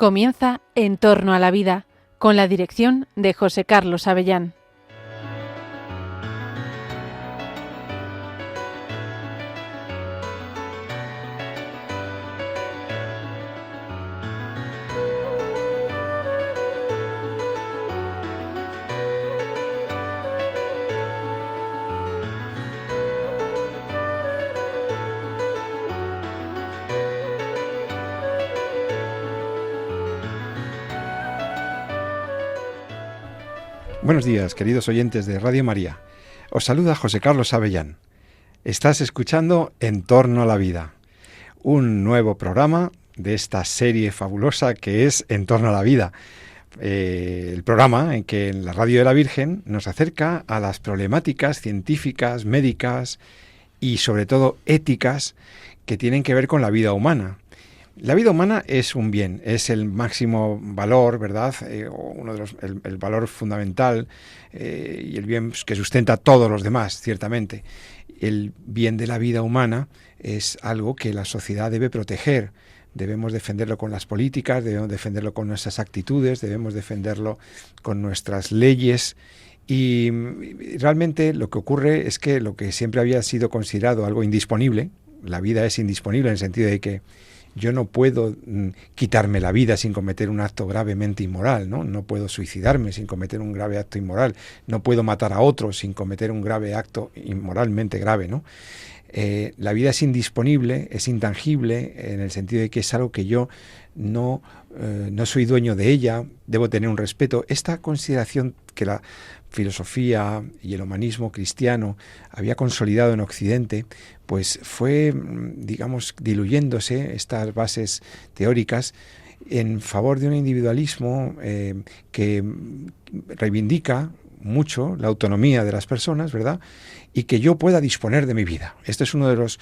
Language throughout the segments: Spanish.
Comienza En torno a la vida, con la dirección de José Carlos Avellán. Buenos días, queridos oyentes de Radio María. Os saluda José Carlos Avellán. Estás escuchando En torno a la vida, un nuevo programa de esta serie fabulosa que es En torno a la vida. El programa en que la Radio de la Virgen nos acerca a las problemáticas científicas, médicas y sobre todo éticas que tienen que ver con la vida humana. La vida humana es un bien, es el máximo valor, ¿verdad? Uno de el valor fundamental y el bien que sustenta a todos los demás, ciertamente. El bien de la vida humana es algo que la sociedad debe proteger. Debemos defenderlo con las políticas, debemos defenderlo con nuestras actitudes, debemos defenderlo con nuestras leyes. Y realmente lo que ocurre es que lo que siempre había sido considerado algo indisponible, la vida es indisponible en el sentido de que yo no puedo quitarme la vida sin cometer un acto gravemente inmoral, ¿no? No puedo suicidarme sin cometer un grave acto inmoral, no puedo matar a otro sin cometer un grave acto inmoralmente grave, ¿no? La vida es indisponible, es intangible, en el sentido de que es algo que yo no soy dueño de ella, debo tener un respeto. Esta consideración que la filosofía y el humanismo cristiano había consolidado en Occidente, pues fue, digamos, diluyéndose estas bases teóricas en favor de un individualismo que reivindica mucho la autonomía de las personas, ¿verdad? Y que yo pueda disponer de mi vida. Este es uno de los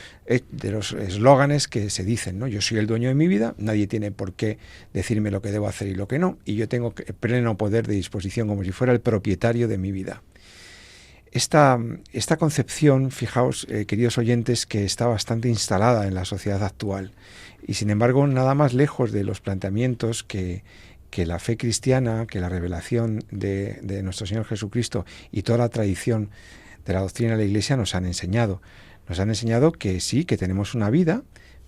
eslóganes que se dicen, ¿no? Yo soy el dueño de mi vida, nadie tiene por qué decirme lo que debo hacer y lo que no, y yo tengo pleno poder de disposición como si fuera el propietario de mi vida. Esta concepción, fijaos, queridos oyentes, que está bastante instalada en la sociedad actual, y sin embargo nada más lejos de los planteamientos que la fe cristiana, que la revelación de nuestro Señor Jesucristo y toda la tradición de la doctrina de la Iglesia nos han enseñado. Nos han enseñado que sí, que tenemos una vida,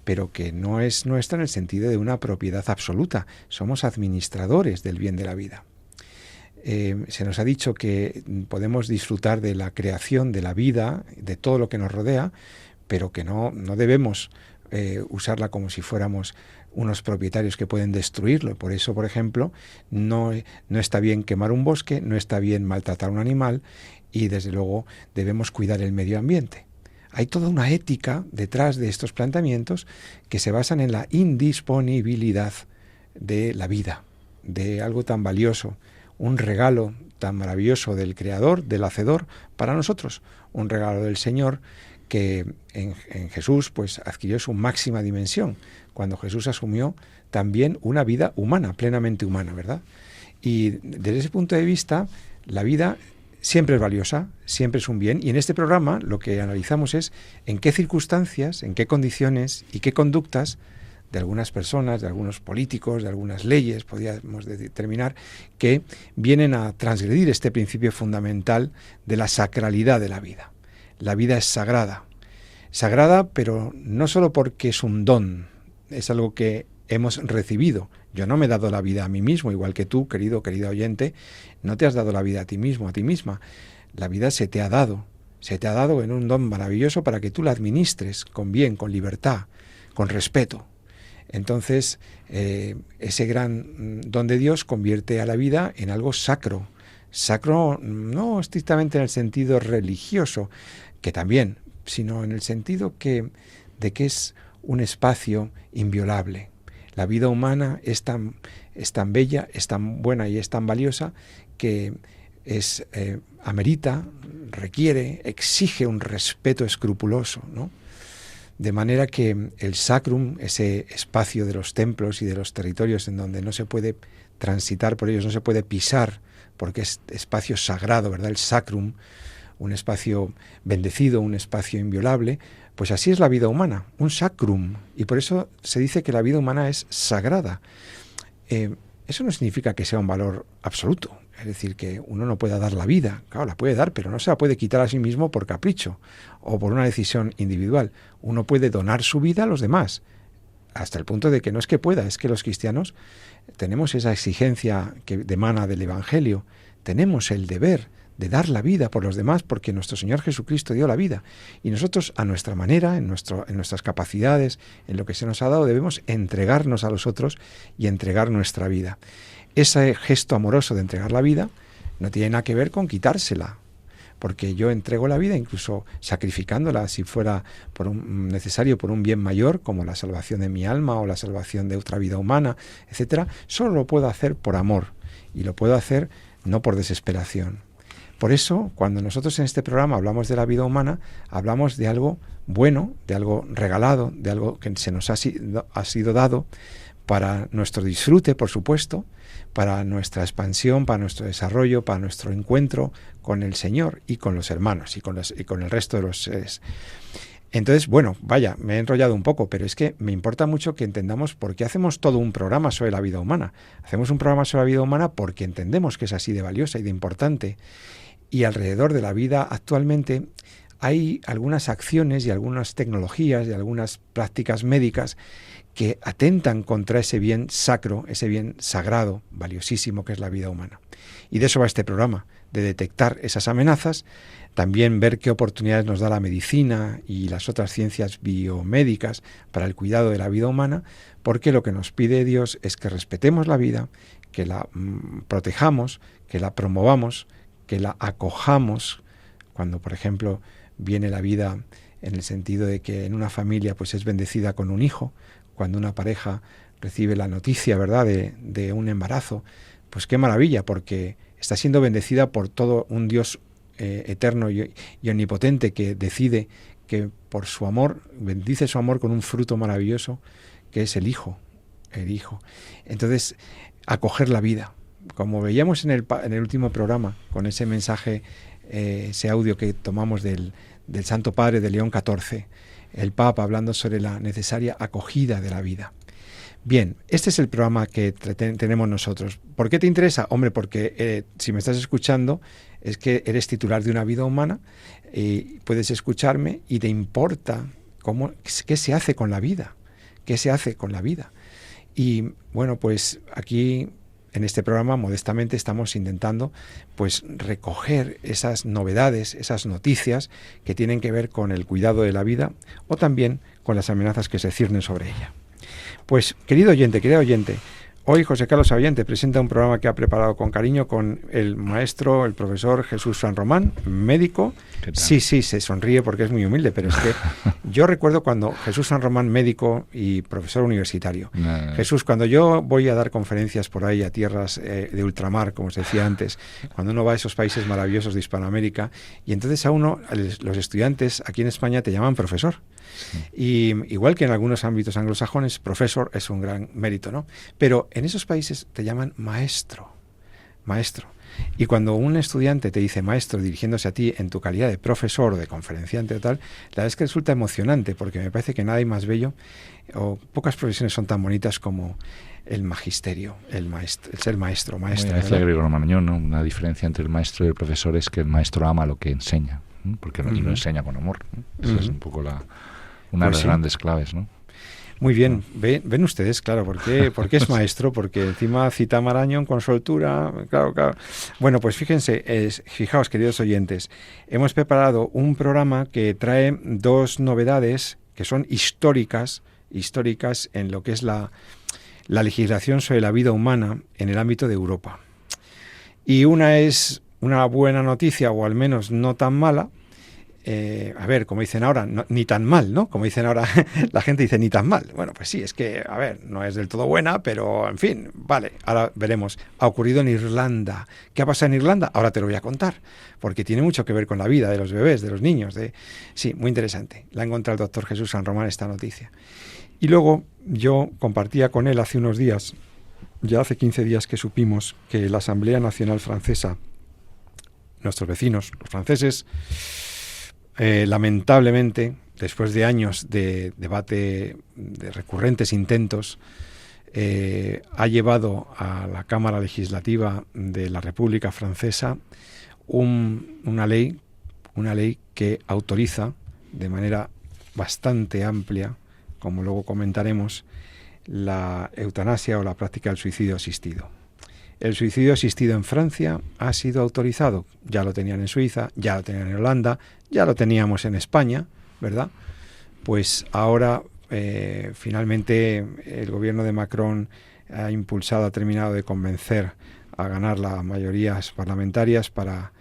pero que no es nuestra en el sentido de una propiedad absoluta. Somos administradores del bien de la vida. Se nos ha dicho que podemos disfrutar de la creación, de la vida, de todo lo que nos rodea, pero que no debemos usarla como si fuéramos unos propietarios que pueden destruirlo. Por eso, por ejemplo, no está bien quemar un bosque, no está bien maltratar a un animal y, desde luego, debemos cuidar el medio ambiente. Hay toda una ética detrás de estos planteamientos que se basan en la indisponibilidad de la vida, de algo tan valioso, un regalo tan maravilloso del Creador, del Hacedor, para nosotros, un regalo del Señor que en Jesús pues adquirió su máxima dimensión, cuando Jesús asumió también una vida humana, plenamente humana, ¿verdad? Y desde ese punto de vista, la vida siempre es valiosa, siempre es un bien, y en este programa lo que analizamos es en qué circunstancias, en qué condiciones y qué conductas de algunas personas, de algunos políticos, de algunas leyes, podríamos determinar, que vienen a transgredir este principio fundamental de la sacralidad de la vida. La vida es sagrada. Sagrada, pero no solo porque es un don, es algo que hemos recibido. Yo no me he dado la vida a mí mismo, igual que tú, querida oyente, no te has dado la vida a ti mismo, a ti misma. La vida se te ha dado en un don maravilloso para que tú la administres con bien, con libertad, con respeto. Entonces, ese gran don de Dios convierte a la vida en algo sacro. Sacro no estrictamente en el sentido religioso, que también, sino en el sentido de que es un espacio inviolable. La vida humana es tan bella, es tan buena y es tan valiosa que amerita, requiere, exige un respeto escrupuloso, ¿no? De manera que el sacrum, ese espacio de los templos y de los territorios en donde no se puede transitar por ellos, no se puede pisar, porque es espacio sagrado, ¿verdad? El sacrum, un espacio bendecido, un espacio inviolable, pues así es la vida humana, un sacrum. Y por eso se dice que la vida humana es sagrada. eso no significa que sea un valor absoluto. Es decir, que uno no pueda dar la vida. Claro, la puede dar, pero no se la puede quitar a sí mismo por capricho o por una decisión individual. Uno puede donar su vida a los demás, hasta el punto de que no es que pueda, es que los cristianos tenemos esa exigencia que emana del Evangelio. Tenemos el deber de dar la vida por los demás porque nuestro Señor Jesucristo dio la vida. Y nosotros, a nuestra manera, en nuestras capacidades, en lo que se nos ha dado, debemos entregarnos a los otros y entregar nuestra vida. Ese gesto amoroso de entregar la vida no tiene nada que ver con quitársela, porque yo entrego la vida incluso sacrificándola si fuera necesario por un bien mayor, como la salvación de mi alma o la salvación de otra vida humana, etcétera. Solo lo puedo hacer por amor y lo puedo hacer no por desesperación. Por eso, cuando nosotros en este programa hablamos de la vida humana, hablamos de algo bueno, de algo regalado, de algo que se nos ha sido dado para nuestro disfrute, por supuesto, para nuestra expansión, para nuestro desarrollo, para nuestro encuentro con el Señor y con los hermanos y con el resto de los seres. Entonces, bueno, vaya, me he enrollado un poco, pero es que me importa mucho que entendamos por qué hacemos todo un programa sobre la vida humana. Hacemos un programa sobre la vida humana porque entendemos que es así de valiosa y de importante. Y alrededor de la vida actualmente hay algunas acciones y algunas tecnologías y algunas prácticas médicas que atentan contra ese bien sacro, ese bien sagrado, valiosísimo que es la vida humana. Y de eso va este programa, de detectar esas amenazas, también ver qué oportunidades nos da la medicina y las otras ciencias biomédicas para el cuidado de la vida humana, porque lo que nos pide Dios es que respetemos la vida, que la protejamos, que la promovamos, que la acojamos. Cuando, por ejemplo, viene la vida en el sentido de que en una familia pues es bendecida con un hijo, cuando una pareja recibe la noticia, ¿verdad?, de un embarazo, pues qué maravilla, porque está siendo bendecida por todo un Dios eterno y omnipotente que decide que por su amor, bendice su amor con un fruto maravilloso que es el Hijo. Entonces, acoger la vida. Como veíamos en el último programa, con ese mensaje, ese audio que tomamos del Santo Padre de León XIV, el Papa hablando sobre la necesaria acogida de la vida. Bien, este es el programa que tenemos nosotros. ¿Por qué te interesa? Hombre, porque si me estás escuchando es que eres titular de una vida humana y puedes escucharme y te importa qué se hace con la vida, qué se hace con la vida. Y bueno, pues aquí en este programa modestamente estamos intentando pues recoger esas novedades, esas noticias que tienen que ver con el cuidado de la vida o también con las amenazas que se ciernen sobre ella. Pues querido oyente, hoy José Carlos Sabayán te presenta un programa que ha preparado con cariño con el maestro, el profesor Jesús San Román, médico. Sí, se sonríe porque es muy humilde, pero es que yo recuerdo cuando Jesús San Román, médico y profesor universitario. Jesús, cuando yo voy a dar conferencias por ahí a tierras de ultramar, como os decía antes, cuando uno va a esos países maravillosos de Hispanoamérica, y entonces a uno, los estudiantes aquí en España te llaman profesor. Y igual que en algunos ámbitos anglosajones, profesor es un gran mérito, ¿no? Pero en esos países te llaman maestro. Y cuando un estudiante te dice maestro dirigiéndose a ti en tu calidad de profesor o de conferenciante o tal, la verdad es que resulta emocionante, porque me parece que nada hay más bello o pocas profesiones son tan bonitas como el magisterio, el ser maestro. Decía Gregorio Marañón, ¿no? Una diferencia entre el maestro y el profesor es que el maestro ama lo que enseña, ¿no? Porque lo enseña con amor, ¿no? Esa es un poco una de las grandes claves, ¿no? Muy bien, ven ustedes, claro, ¿por qué es maestro? Porque encima cita a Marañón con soltura, claro. Bueno, pues fijaos, queridos oyentes, hemos preparado un programa que trae dos novedades que son históricas en lo que es la legislación sobre la vida humana en el ámbito de Europa. Y una es una buena noticia, o al menos no tan mala. A ver, como dicen ahora, ni tan mal, ¿no? Como dicen ahora, la gente dice ni tan mal. Bueno, pues sí, es que, a ver, no es del todo buena, pero en fin, vale, ahora veremos. Ha ocurrido en Irlanda. ¿Qué ha pasado en Irlanda? Ahora te lo voy a contar, porque tiene mucho que ver con la vida de los bebés, de los niños. Sí, muy interesante. La ha encontrado el doctor Jesús San Román esta noticia. Y luego yo compartía con él hace unos días, ya hace 15 días que supimos que la Asamblea Nacional Francesa, nuestros vecinos, los franceses, lamentablemente, después de años de debate, de recurrentes intentos, ha llevado a la Cámara Legislativa de la República Francesa una ley que autoriza de manera bastante amplia, como luego comentaremos, la eutanasia o la práctica del suicidio asistido. El suicidio asistido en Francia ha sido autorizado, ya lo tenían en Suiza, ya lo tenían en Holanda, ya lo teníamos en España, ¿verdad? Pues ahora finalmente el gobierno de Macron ha terminado de convencer a ganar las mayorías parlamentarias para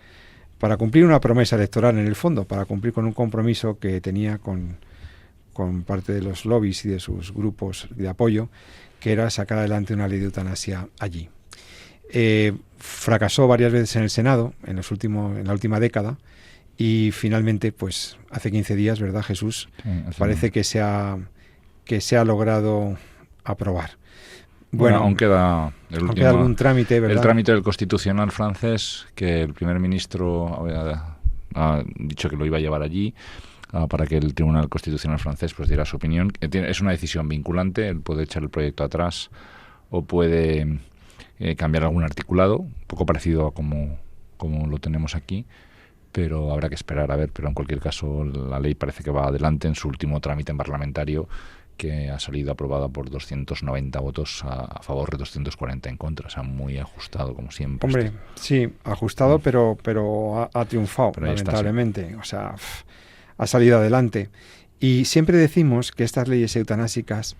cumplir una promesa electoral en el fondo, para cumplir con un compromiso que tenía con parte de los lobbies y de sus grupos de apoyo, que era sacar adelante una ley de eutanasia allí. Fracasó varias veces en el Senado en la última década y finalmente, pues hace 15 días, ¿verdad, Jesús? Sí, parece que se ha logrado aprobar. Bueno, aún queda algún trámite, ¿verdad? El trámite del Constitucional francés, que el primer ministro ha dicho que lo iba a llevar allí para que el Tribunal Constitucional francés pues diera su opinión. Es una decisión vinculante, él puede echar el proyecto atrás o puede cambiar algún articulado, un poco parecido a como lo tenemos aquí, pero habrá que esperar a ver. Pero en cualquier caso la ley parece que va adelante en su último trámite parlamentario, que ha salido aprobada por 290 votos a favor de 240 en contra. O sea, muy ajustado, como siempre. Hombre, sí, ajustado, pero ha triunfado, pero lamentablemente. Está, sí. O sea, ha salido adelante. Y siempre decimos que estas leyes eutanásicas,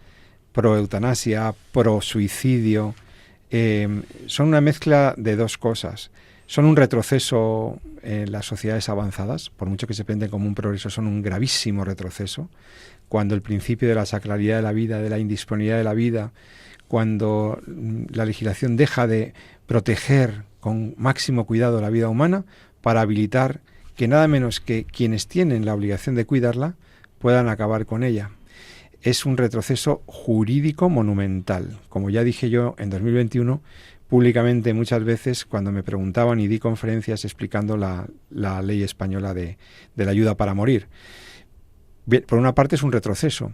pro eutanasia, pro suicidio, son una mezcla de dos cosas. Son un retroceso en las sociedades avanzadas, por mucho que se presenten como un progreso, son un gravísimo retroceso. Cuando el principio de la sacralidad de la vida, de la indisponibilidad de la vida, cuando la legislación deja de proteger con máximo cuidado la vida humana para habilitar que nada menos que quienes tienen la obligación de cuidarla puedan acabar con ella. Es un retroceso jurídico monumental. Como ya dije yo en 2021, públicamente muchas veces cuando me preguntaban, y di conferencias explicando la ley española de la ayuda para morir. Bien, por una parte es un retroceso.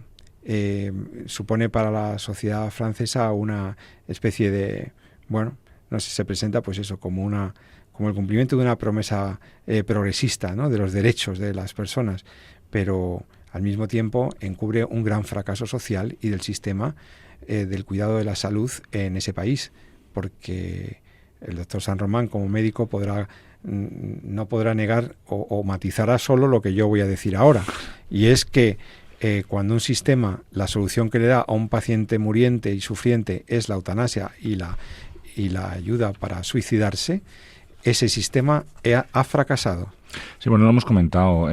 Supone para la sociedad francesa una especie de, bueno, no sé, se presenta pues eso como el cumplimiento de una promesa progresista, ¿no?, de los derechos de las personas, pero al mismo tiempo encubre un gran fracaso social y del sistema del cuidado de la salud en ese país, porque el doctor San Román como médico no podrá negar o matizará solo lo que yo voy a decir ahora, y es que cuando un sistema, la solución que le da a un paciente muriente y sufriente es la eutanasia y la ayuda para suicidarse, ese sistema ha fracasado. Sí, bueno, lo hemos comentado,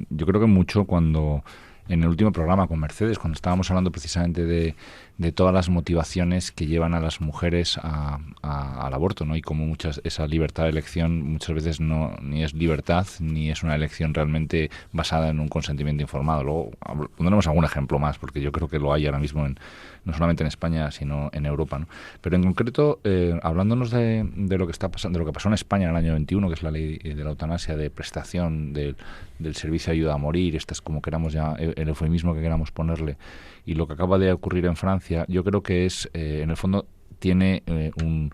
yo creo que mucho cuando en el último programa con Mercedes, cuando estábamos hablando precisamente de todas las motivaciones que llevan a las mujeres al aborto, ¿no? Y como esa libertad de elección muchas veces ni es libertad ni es una elección realmente basada en un consentimiento informado. Luego pondremos algún ejemplo más, porque yo creo que lo hay ahora mismo no solamente en España, sino en Europa, ¿no? Pero en concreto, hablándonos de lo que está pasando, de lo que pasó en España en el año 21, que es la ley de la eutanasia, de prestación del servicio de ayuda a morir, este es como queramos ya el eufemismo que queramos ponerle, y lo que acaba de ocurrir en Francia, yo creo que en el fondo tiene un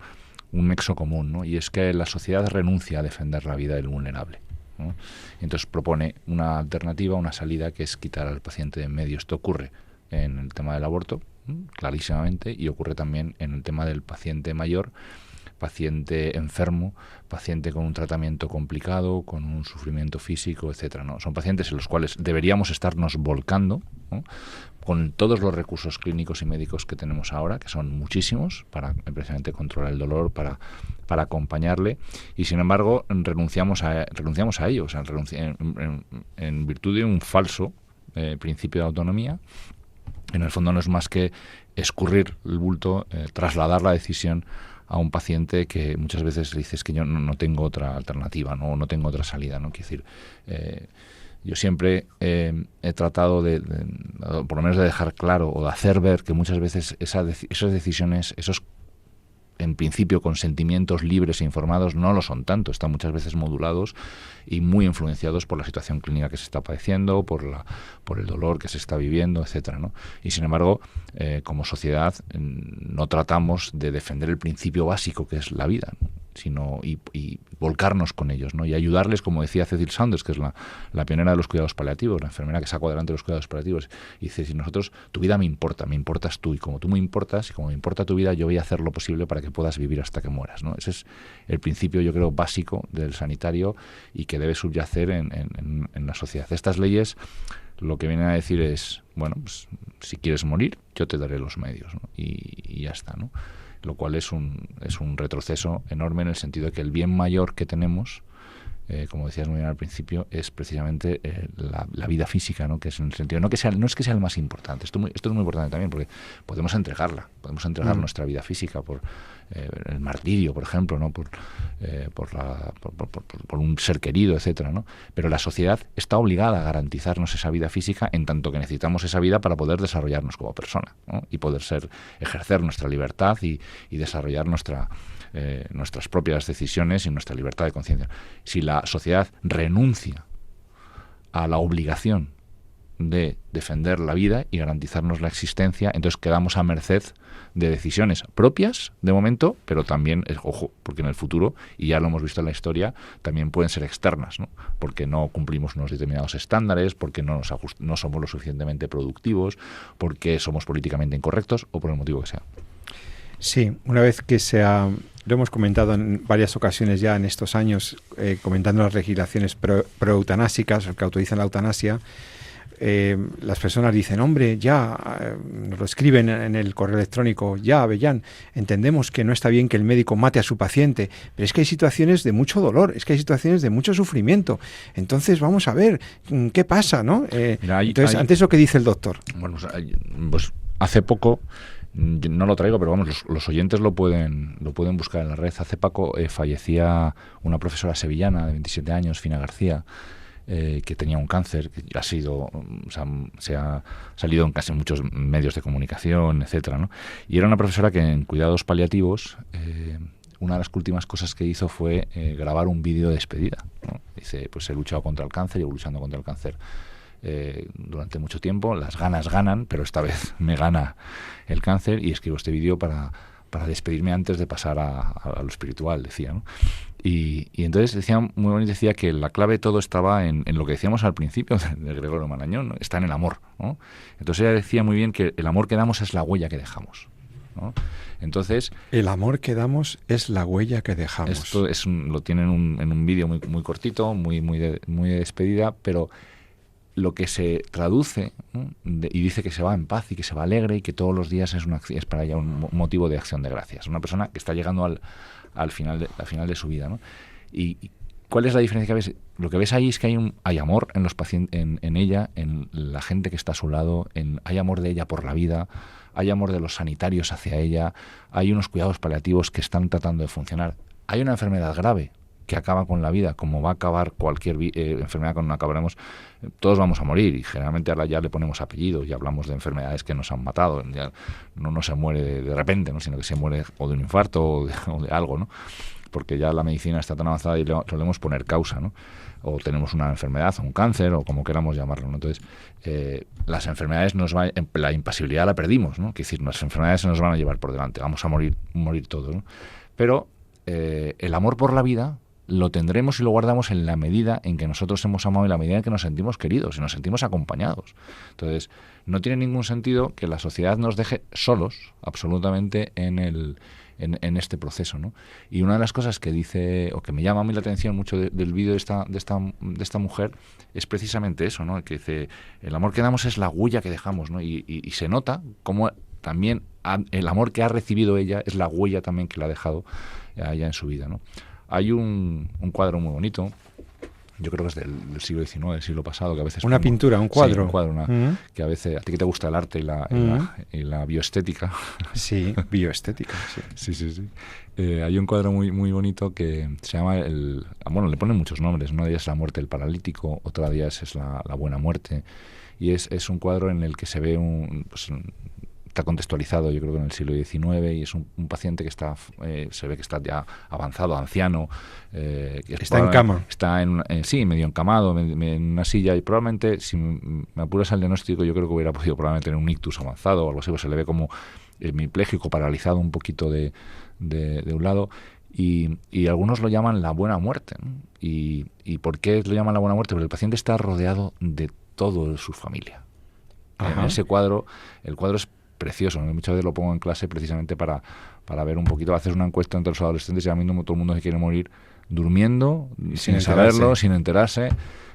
nexo común, ¿no? Y es que la sociedad renuncia a defender la vida del vulnerable, ¿no? Entonces propone una alternativa, una salida, que es quitar al paciente de en medio. Esto ocurre en el tema del aborto, clarísimamente, y ocurre también en el tema del paciente mayor, paciente enfermo, paciente con un tratamiento complicado, con un sufrimiento físico, etcétera, ¿no? Son pacientes en los cuales deberíamos estarnos volcando, ¿no?, con todos los recursos clínicos y médicos que tenemos ahora, que son muchísimos, para precisamente controlar el dolor, para acompañarle, y sin embargo renunciamos a ello, o sea, en virtud de un falso principio de autonomía. En el fondo no es más que escurrir el bulto, trasladar la decisión a un paciente que muchas veces dices que yo no tengo otra alternativa, no tengo otra salida, ¿no? Quiero decir, yo siempre he tratado por lo menos de dejar claro o de hacer ver que muchas veces esas decisiones, esos en principio con sentimientos libres e informados, no lo son tanto, están muchas veces modulados y muy influenciados por la situación clínica que se está padeciendo, por el dolor que se está viviendo, etcétera, ¿no? Y sin embargo, como sociedad no tratamos de defender el principio básico que es la vida, ¿no? Sino y volcarnos con ellos, ¿no? Y ayudarles, como decía Cecil Saunders, que es la pionera de los cuidados paliativos, la enfermera que sacó adelante los cuidados paliativos, y dice, si nosotros, tu vida me importas tú, y como tú me importas, y como me importa tu vida, yo voy a hacer lo posible para que puedas vivir hasta que mueras, ¿no? Ese es el principio, yo creo, básico del sanitario y que debe subyacer en la sociedad. Estas leyes lo que vienen a decir es, bueno, pues, si quieres morir, yo te daré los medios, ¿no? Y ya está, ¿no? Lo cual es un retroceso enorme en el sentido de que el bien mayor que tenemos, como decías muy bien al principio, es precisamente la vida física, ¿no? Que es en el sentido, no es que sea el más importante, esto es muy importante también, porque podemos entregar nuestra vida física por el martirio, por ejemplo, ¿no? por un ser querido, etcétera, ¿no? Pero la sociedad está obligada a garantizarnos esa vida física en tanto que necesitamos esa vida para poder desarrollarnos como persona, ¿no? Y poder ejercer nuestra libertad y desarrollar nuestras propias decisiones y nuestra libertad de conciencia. Si la sociedad renuncia a la obligación de defender la vida y garantizarnos la existencia, entonces quedamos a merced de decisiones propias de momento, pero también, ojo, porque en el futuro, y ya lo hemos visto en la historia, también pueden ser externas, ¿no? Porque no cumplimos unos determinados estándares, porque no somos lo suficientemente productivos, porque somos políticamente incorrectos o por el motivo que sea. Sí, una vez que lo hemos comentado en varias ocasiones ya en estos años, comentando las legislaciones pro-eutanásicas, que autorizan la eutanasia, las personas dicen, hombre, ya, nos lo escriben en el correo electrónico, ya, Avellán, entendemos que no está bien que el médico mate a su paciente, pero es que hay situaciones de mucho dolor, es que hay situaciones de mucho sufrimiento. Entonces, vamos a ver, ¿qué pasa, no? Entonces, antes lo que dice el doctor. Bueno, pues hace poco, no lo traigo, pero vamos, los oyentes lo pueden buscar en la red. Hace poco fallecía una profesora sevillana de 27 años, Fina García, que tenía un cáncer, que se ha salido en casi muchos medios de comunicación, etcétera, ¿no? Y era una profesora que en cuidados paliativos, una de las últimas cosas que hizo fue grabar un vídeo de despedida, ¿no? Dice, pues he luchado contra el cáncer, llevo luchando contra el cáncer durante mucho tiempo, las ganas ganan, pero esta vez me gana el cáncer y escribo este vídeo para despedirme antes de pasar a lo espiritual, decía, ¿no? Y entonces decía muy bonito, decía que la clave de todo estaba en lo que decíamos al principio de Gregorio Marañón, ¿no? Está en el amor, ¿no? Entonces ella decía muy bien que el amor que damos es la huella que dejamos, ¿no? Entonces, el amor que damos es la huella que dejamos. Esto lo tienen en un vídeo muy, muy cortito, muy de despedida, pero lo que se traduce, ¿no? Y dice que se va en paz y que se va alegre y que todos los días es para ella un motivo de acción de gracias. Una persona que está llegando al final de su vida, ¿no? Y ¿cuál es la diferencia que ves? Lo que ves ahí es que hay amor en los pacientes, en ella, en la gente que está a su lado, hay amor de ella por la vida, hay amor de los sanitarios hacia ella, hay unos cuidados paliativos que están tratando de funcionar. Hay una enfermedad grave que acaba con la vida, como va a acabar cualquier enfermedad con la que acabaremos, todos vamos a morir, y generalmente ahora ya le ponemos apellidos y hablamos de enfermedades que nos han matado, ya no se muere de repente, ¿no? Sino que se muere o de un infarto o de algo, ¿no? Porque ya la medicina está tan avanzada y solemos poner causa, ¿no? O tenemos una enfermedad, un cáncer, o como queramos llamarlo, ¿no? Entonces, las enfermedades la impasibilidad la perdimos, ¿no? Es decir, las enfermedades se nos van a llevar por delante, vamos a morir todos, ¿no? Pero el amor por la vida lo tendremos y lo guardamos en la medida en que nosotros hemos amado y en la medida en que nos sentimos queridos y nos sentimos acompañados. Entonces, no tiene ningún sentido que la sociedad nos deje solos absolutamente en este proceso, ¿no? Y una de las cosas que dice, o que me llama a mí la atención mucho del vídeo de esta mujer, es precisamente eso, ¿no? Que dice, el amor que damos es la huella que dejamos, ¿no? Y se nota cómo también el amor que ha recibido ella es la huella también que le ha dejado a ella en su vida, ¿no? Hay un cuadro muy bonito, yo creo que es del siglo XIX, del siglo pasado, que a veces... Una pintura, un cuadro. Sí, un cuadro, que a veces... ¿A ti que te gusta el arte y la bioestética? Sí, bioestética, sí. Sí. Hay un cuadro muy, muy bonito que se llama le ponen muchos nombres. Una de ellas es la muerte del paralítico, otra de ellas es la buena muerte. Y es un cuadro en el que se ve está contextualizado, yo creo que en el siglo XIX, y es un paciente que está, se ve que está ya avanzado, anciano. Que está en cama. Está sí, medio encamado, en una silla, y probablemente, si me apuras al diagnóstico, yo creo que hubiera podido probablemente tener un ictus avanzado o algo así, pues se le ve como hemipléjico, paralizado un poquito de un lado. Y algunos lo llaman la buena muerte, ¿no? ¿Y por qué lo llaman la buena muerte? Porque el paciente está rodeado de toda su familia. En ese cuadro, el cuadro es precioso, ¿no? Muchas veces lo pongo en clase precisamente para ver un poquito, haces una encuesta entre los adolescentes y a mí todo el mundo se quiere morir durmiendo, sin saberlo, sin enterarse,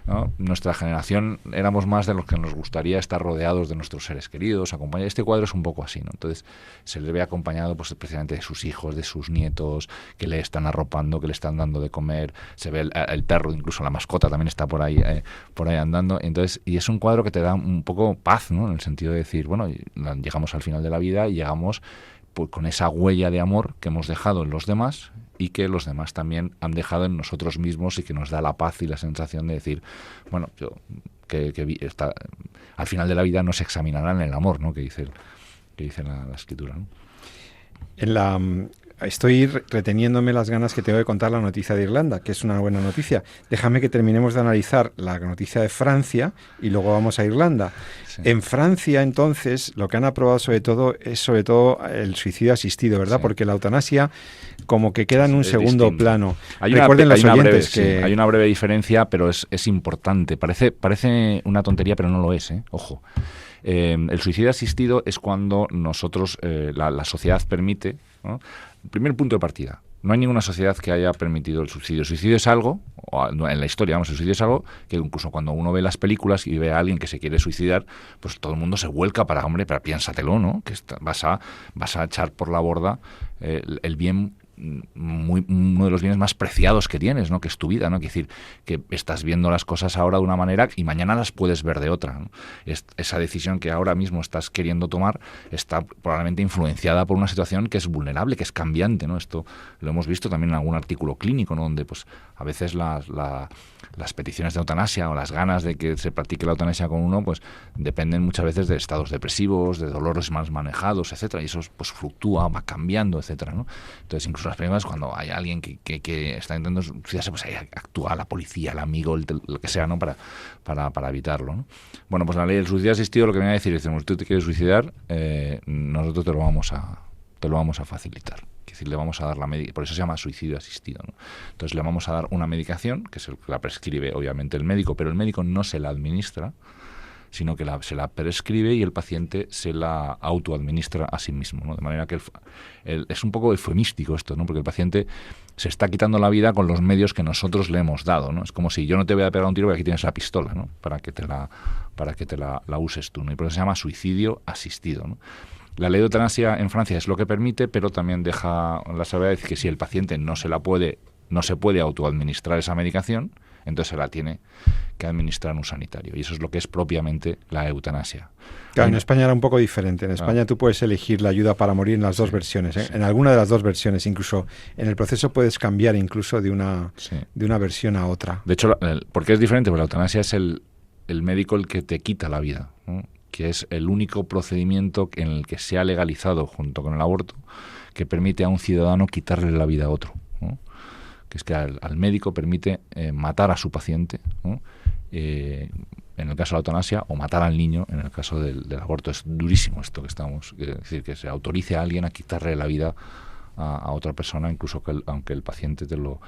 ¿no? Nuestra generación éramos más de los que nos gustaría estar rodeados de nuestros seres queridos, acompañados. Este cuadro es un poco así, ¿no? Entonces se le ve acompañado pues precisamente de sus hijos, de sus nietos, que le están arropando, que le están dando de comer. Se ve el perro, incluso la mascota también está por ahí andando. Entonces, y es un cuadro que te da un poco paz, ¿no? En el sentido de decir, bueno, llegamos al final de la vida y llegamos pues con esa huella de amor que hemos dejado en los demás y que los demás también han dejado en nosotros mismos, y que nos da la paz y la sensación de decir, bueno, yo al final de la vida nos examinarán el amor, ¿no? Que dice la escritura, ¿no? Estoy reteniéndome las ganas que tengo de contar la noticia de Irlanda, que es una buena noticia. Déjame que terminemos de analizar la noticia de Francia y luego vamos a Irlanda. Sí. En Francia, entonces, lo que han aprobado sobre todo es el suicidio asistido, ¿verdad? Sí. Porque la eutanasia como que queda en un segundo plano. Recuerden los oyentes que... Hay una breve diferencia, pero es importante. Parece una tontería, pero no lo es, ¿eh? Ojo. El suicidio asistido es cuando nosotros, la sociedad permite, ¿no? El primer punto de partida. No hay ninguna sociedad que haya permitido el suicidio. El suicidio es algo, en la historia, el suicidio es algo que incluso cuando uno ve las películas y ve a alguien que se quiere suicidar, pues todo el mundo se vuelca para, hombre, pero piénsatelo, ¿no? Que vas a echar por la borda el bien, uno de los bienes más preciados que tienes, ¿no? Que es tu vida, ¿no? Es decir, que estás viendo las cosas ahora de una manera y mañana las puedes ver de otra, ¿no? Esa decisión que ahora mismo estás queriendo tomar está probablemente influenciada por una situación que es vulnerable, que es cambiante, ¿no? Esto lo hemos visto también en algún artículo clínico, ¿no? Donde pues a veces las peticiones de eutanasia o las ganas de que se practique la eutanasia con uno, pues dependen muchas veces de estados depresivos, de dolores mal manejados, etcétera, y eso pues fluctúa, va cambiando, etcétera, ¿no? Entonces incluso las primeras, cuando hay alguien que está intentando suicidarse, pues ahí actúa la policía, el amigo, lo que sea, ¿no? Para evitarlo, ¿no? Bueno, pues la ley del suicidio asistido lo que viene a decir es, si tú te quieres suicidar, nosotros te lo vamos a facilitar. Es decir, le vamos a dar la medicación, por eso se llama suicidio asistido, ¿no? Entonces le vamos a dar una medicación, que es el que la prescribe obviamente el médico, pero el médico no se la administra, sino que se la prescribe y el paciente se la autoadministra a sí mismo, ¿no? De manera que es un poco eufemístico esto, ¿no? Porque el paciente se está quitando la vida con los medios que nosotros le hemos dado, ¿no? Es como si yo no te voy a pegar un tiro porque aquí tienes la pistola, ¿no? Para que te la uses tú, ¿no? Y por eso se llama suicidio asistido, ¿no? La ley de eutanasia en Francia es lo que permite, pero también deja la salvedad de que si el paciente no se puede autoadministrar esa medicación, entonces se la tiene que administrar un sanitario. Y eso es lo que es propiamente la eutanasia. Claro, en España era un poco diferente. En España tú puedes elegir la ayuda para morir en las dos versiones, ¿eh? Sí. En alguna de las dos versiones. Incluso en el proceso puedes cambiar incluso de una versión a otra. De hecho, ¿por qué es diferente? Porque la eutanasia es el médico el que te quita la vida, ¿no? Que es el único procedimiento en el que se ha legalizado, junto con el aborto, que permite a un ciudadano quitarle la vida a otro, ¿no? Que es que al médico permite matar a su paciente, ¿no? En el caso de la eutanasia, o matar al niño en el caso del aborto. Es durísimo esto que es decir, que se autorice a alguien a quitarle la vida a otra persona, incluso aunque el paciente te lo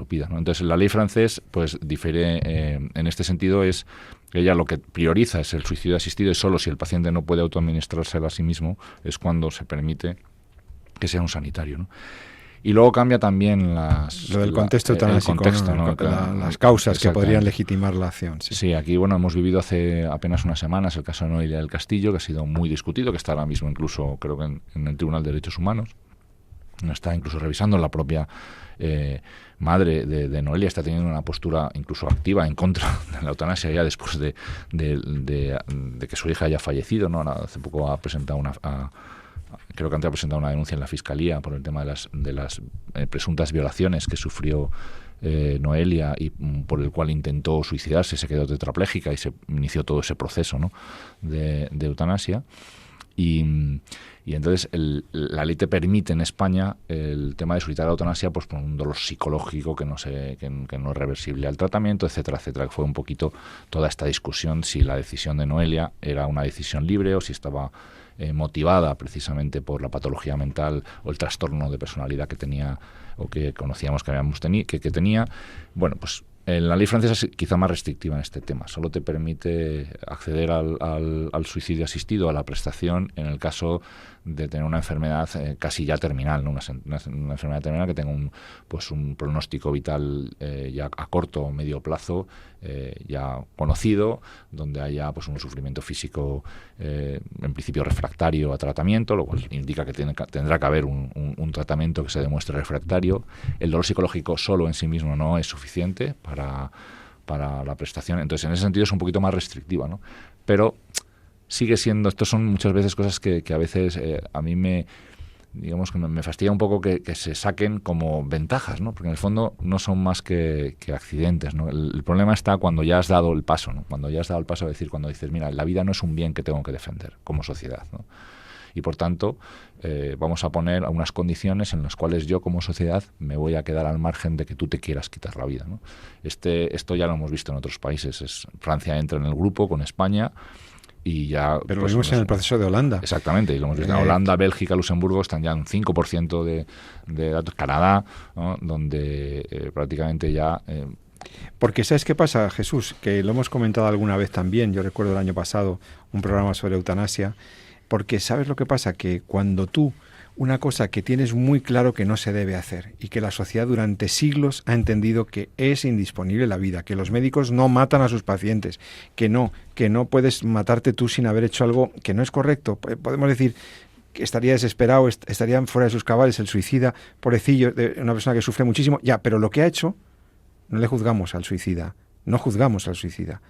pida, ¿no? Entonces la ley francesa pues difiere en este sentido. Es ella lo que prioriza es el suicidio asistido, y solo si el paciente no puede autoadministrárselo a sí mismo es cuando se permite que sea un sanitario, ¿no? Y luego cambia también lo del contexto eutanásico, ¿no? Las causas que podrían legitimar la acción. Sí. Sí, aquí hemos vivido hace apenas unas semanas el caso de Noelia del Castillo, que ha sido muy discutido, que está ahora mismo incluso creo que en el Tribunal de Derechos Humanos. Está incluso revisando la propia madre de Noelia, está teniendo una postura incluso activa en contra de la eutanasia ya después de que su hija haya fallecido, ¿no? Hace poco ha presentado creo que antes ha presentado una denuncia en la Fiscalía por el tema de las presuntas violaciones que sufrió Noelia, y por el cual intentó suicidarse, se quedó tetraplégica y se inició todo ese proceso, ¿no? de eutanasia. Y entonces la ley te permite en España el tema de solicitar la eutanasia pues por un dolor psicológico que no es reversible al tratamiento, etcétera, etcétera. Que fue un poquito toda esta discusión si la decisión de Noelia era una decisión libre o si estaba motivada precisamente por la patología mental o el trastorno de personalidad que tenía o que conocíamos que tenía. Bueno, pues la ley francesa es quizá más restrictiva en este tema. Solo te permite acceder al suicidio asistido, a la prestación, en el caso de tener una enfermedad casi ya terminal, ¿no? Una enfermedad terminal que tenga un pronóstico vital ya a corto o medio plazo ya conocido, donde haya pues un sufrimiento físico en principio refractario a tratamiento, lo cual indica que tendrá que haber un tratamiento que se demuestre refractario. El dolor psicológico solo en sí mismo no es suficiente para la prestación. Entonces, en ese sentido es un poquito más restrictiva, ¿no? Pero sigue siendo, estos son muchas veces cosas que a veces a mí me fastidia un poco que se saquen como ventajas, ¿no? Porque en el fondo no son más que accidentes, ¿no? El problema está cuando ya has dado el paso, ¿no? Cuando ya has dado el paso de decir, cuando dices, mira, la vida no es un bien que tengo que defender como sociedad, ¿no? Y por tanto, vamos a poner unas condiciones en las cuales yo como sociedad me voy a quedar al margen de que tú te quieras quitar la vida, ¿no? Esto ya lo hemos visto en otros países. Francia entra en el grupo con España y ya... Pero lo vimos en el proceso de Holanda. Exactamente, y lo hemos visto en Holanda, Bélgica, Luxemburgo, están ya en 5% de datos. Canadá, ¿no? Donde prácticamente ya... Porque ¿sabes qué pasa, Jesús? Que lo hemos comentado alguna vez también. Yo recuerdo el año pasado un programa sobre eutanasia. Porque ¿sabes lo que pasa? Que cuando tú, una cosa que tienes muy claro que no se debe hacer y que la sociedad durante siglos ha entendido que es indisponible la vida, que los médicos no matan a sus pacientes, que no puedes matarte tú sin haber hecho algo que no es correcto. Podemos decir que estaría desesperado, estaría fuera de sus cabales el suicida, pobrecillo, de una persona que sufre muchísimo, ya, pero lo que ha hecho, no le juzgamos al suicida, no juzgamos al suicida,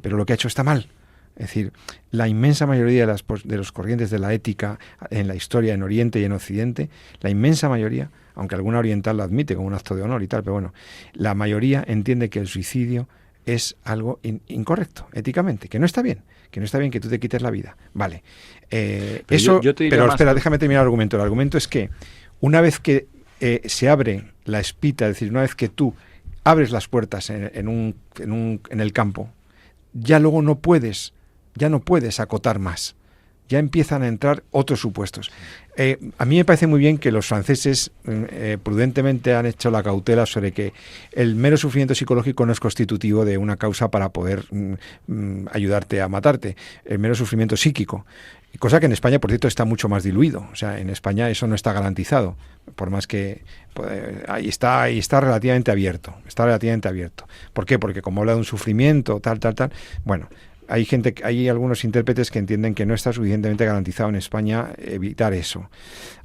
pero lo que ha hecho está mal. Es decir, la inmensa mayoría de los corrientes de la ética en la historia, en Oriente y en Occidente, la inmensa mayoría, aunque alguna oriental lo admite como un acto de honor y tal, pero bueno, la mayoría entiende que el suicidio es algo incorrecto, éticamente, que no está bien que tú te quites la vida. Vale. Pero espera, déjame terminar el argumento. El argumento es que una vez que se abre la espita, es decir, una vez que tú abres las puertas en el campo, ya luego no puedes acotar más. Ya empiezan a entrar otros supuestos. A mí me parece muy bien que los franceses prudentemente han hecho la cautela sobre que el mero sufrimiento psicológico no es constitutivo de una causa para poder ayudarte a matarte. El mero sufrimiento psíquico. Cosa que en España, por cierto, está mucho más diluido. O sea, en España eso no está garantizado. Por más que ahí está relativamente abierto. Está relativamente abierto. ¿Por qué? Porque como habla de un sufrimiento, tal. Bueno, hay algunos intérpretes que entienden que no está suficientemente garantizado en España evitar eso.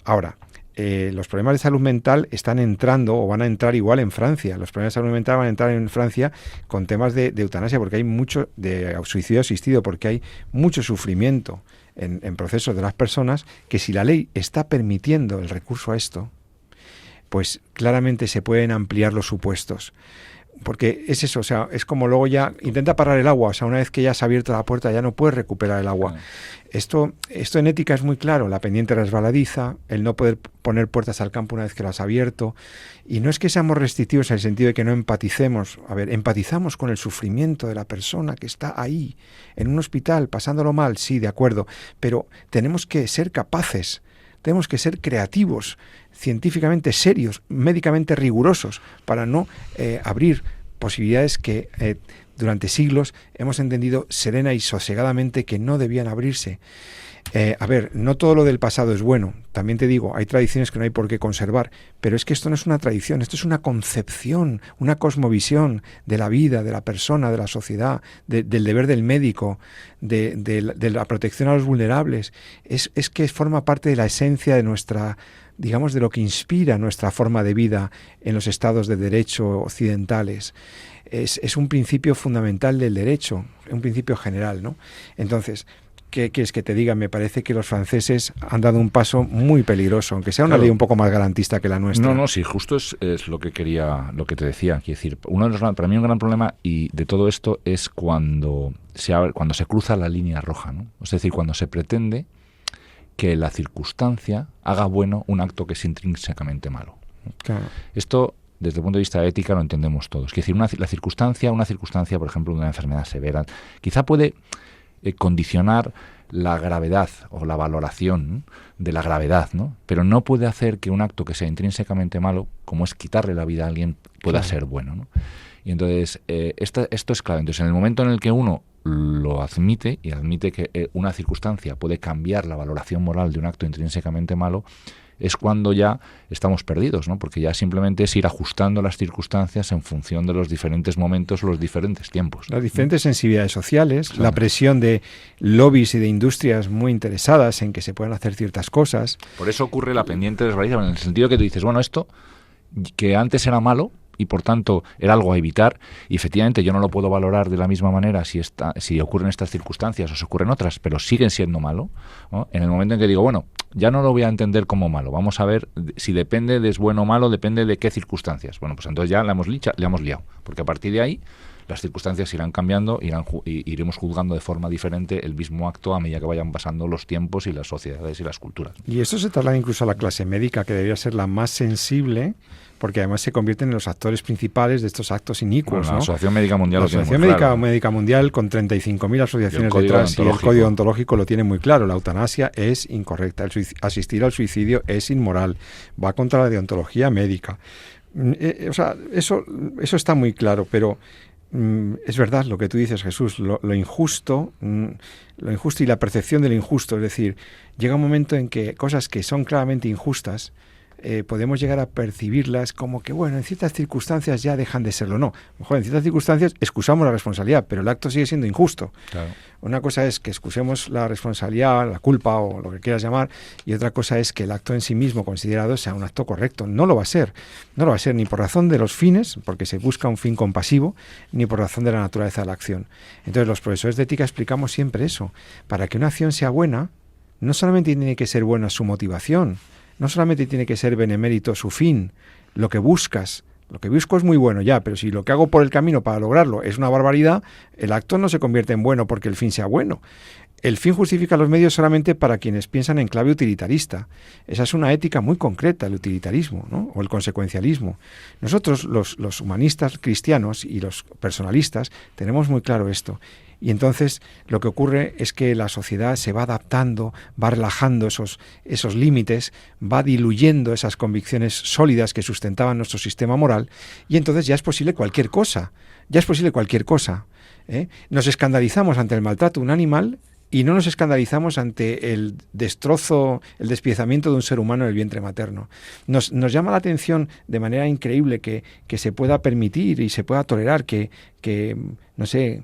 Ahora, los problemas de salud mental están entrando o van a entrar igual en Francia. Los problemas de salud mental van a entrar en Francia con temas de eutanasia, porque hay mucho de suicidio asistido, porque hay mucho sufrimiento en procesos de las personas, que si la ley está permitiendo el recurso a esto, pues claramente se pueden ampliar los supuestos. Porque es eso, o sea, es como luego ya intenta parar el agua, o sea, una vez que ya has abierto la puerta ya no puedes recuperar el agua. Esto en ética es muy claro, la pendiente resbaladiza, el no poder poner puertas al campo una vez que las has abierto, y no es que seamos restrictivos en el sentido de que no empaticemos, empatizamos con el sufrimiento de la persona que está ahí, en un hospital, pasándolo mal, sí, de acuerdo, pero tenemos que ser capaces, tenemos que ser creativos, científicamente serios, médicamente rigurosos, para no abrir posibilidades que durante siglos hemos entendido serena y sosegadamente que no debían abrirse. No todo lo del pasado es bueno. También te digo, hay tradiciones que no hay por qué conservar, pero es que esto no es una tradición, esto es una concepción, una cosmovisión de la vida, de la persona, de la sociedad, del deber del médico, de la protección a los vulnerables. Es que forma parte de la esencia de nuestra, digamos, de lo que inspira nuestra forma de vida en los estados de derecho occidentales. Es un principio fundamental del derecho, un principio general, ¿no? Entonces, ¿qué quieres que te diga? Me parece que los franceses han dado un paso muy peligroso, aunque sea una ley un poco más garantista que la nuestra. No, sí, justo es lo que te decía. Quiero decir, para mí un gran problema y de todo esto es cuando se cruza la línea roja, ¿no? Es decir, cuando se pretende que la circunstancia haga bueno un acto que es intrínsecamente malo. Claro. Esto, desde el punto de vista ética, lo entendemos todos. Es decir, una circunstancia, por ejemplo, de una enfermedad severa, quizá puede condicionar la gravedad o la valoración de la gravedad, ¿no? Pero no puede hacer que un acto que sea intrínsecamente malo, como es quitarle la vida a alguien, pueda ser bueno, ¿no? Y entonces, esto es clave. Entonces, en el momento en el que uno lo admite, y admite que una circunstancia puede cambiar la valoración moral de un acto intrínsecamente malo, es cuando ya estamos perdidos, ¿no? Porque ya simplemente es ir ajustando las circunstancias en función de los diferentes momentos, los diferentes tiempos. Las diferentes sensibilidades sociales, Claro. La presión de lobbies y de industrias muy interesadas en que se puedan hacer ciertas cosas. Por eso ocurre la pendiente desvalorización, en el sentido que tú dices, bueno, esto que antes era malo y por tanto era algo a evitar, y efectivamente yo no lo puedo valorar de la misma manera si ocurren estas circunstancias o se ocurren otras, pero siguen siendo malo, ¿no? En el momento en que digo, bueno, ya no lo voy a entender como malo, vamos a ver si depende de es bueno o malo, depende de qué circunstancias. Bueno, pues entonces ya le hemos liado, porque a partir de ahí las circunstancias irán cambiando, iremos juzgando de forma diferente el mismo acto a medida que vayan pasando los tiempos y las sociedades y las culturas. Y esto se traslada incluso a la clase médica, que debería ser la más sensible, porque además se convierten en los actores principales de estos actos inicuos. Bueno, la ¿no? Asociación Médica Mundial La lo tiene muy Asociación claro. Médica Mundial, con 35.000 asociaciones detrás, y el código ontológico lo tiene muy claro. La eutanasia es incorrecta, asistir al suicidio es inmoral, va contra la deontología médica. O sea, eso está muy claro, pero es verdad lo que tú dices, Jesús, lo injusto y la percepción de lo injusto, es decir, llega un momento en que cosas que son claramente injustas, podemos llegar a percibirlas como que, bueno, en ciertas circunstancias ya dejan de serlo. No, mejor en ciertas circunstancias excusamos la responsabilidad, pero el acto sigue siendo injusto. Claro. Una cosa es que excusemos la responsabilidad, la culpa o lo que quieras llamar, y otra cosa es que el acto en sí mismo considerado sea un acto correcto. No lo va a ser. No lo va a ser ni por razón de los fines, porque se busca un fin compasivo, ni por razón de la naturaleza de la acción. Entonces, los profesores de ética explicamos siempre eso. Para que una acción sea buena, no solamente tiene que ser buena su motivación, no solamente tiene que ser benemérito su fin, lo que busco es muy bueno ya, pero si lo que hago por el camino para lograrlo es una barbaridad, el acto no se convierte en bueno porque el fin sea bueno. El fin justifica los medios solamente para quienes piensan en clave utilitarista. Esa es una ética muy concreta, el utilitarismo, ¿no? O el consecuencialismo. Nosotros, los humanistas cristianos y los personalistas, tenemos muy claro esto. Y entonces lo que ocurre es que la sociedad se va adaptando, va relajando esos límites, va diluyendo esas convicciones sólidas que sustentaban nuestro sistema moral, y entonces ya es posible cualquier cosa, ¿eh? Nos escandalizamos ante el maltrato de un animal y no nos escandalizamos ante el destrozo, el despiezamiento de un ser humano en el vientre materno. Nos llama la atención de manera increíble que se pueda permitir y se pueda tolerar que no sé,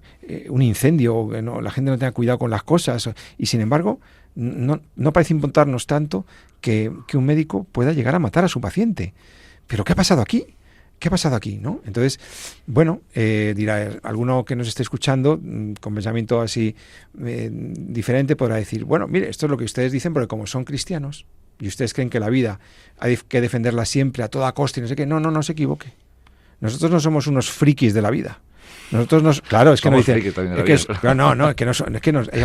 un incendio, que la gente no tenga cuidado con las cosas, y sin embargo no parece importarnos tanto que un médico pueda llegar a matar a su paciente. ¿Pero qué ha pasado aquí? ¿Qué ha pasado aquí? ¿No? Entonces, bueno, dirá, alguno que nos esté escuchando con pensamiento así diferente podrá decir, bueno, mire, esto es lo que ustedes dicen porque como son cristianos y ustedes creen que la vida hay que defenderla siempre a toda costa y no sé qué, no se equivoque. Nosotros no somos unos frikis de la vida. Nosotros claro, es que no dicen,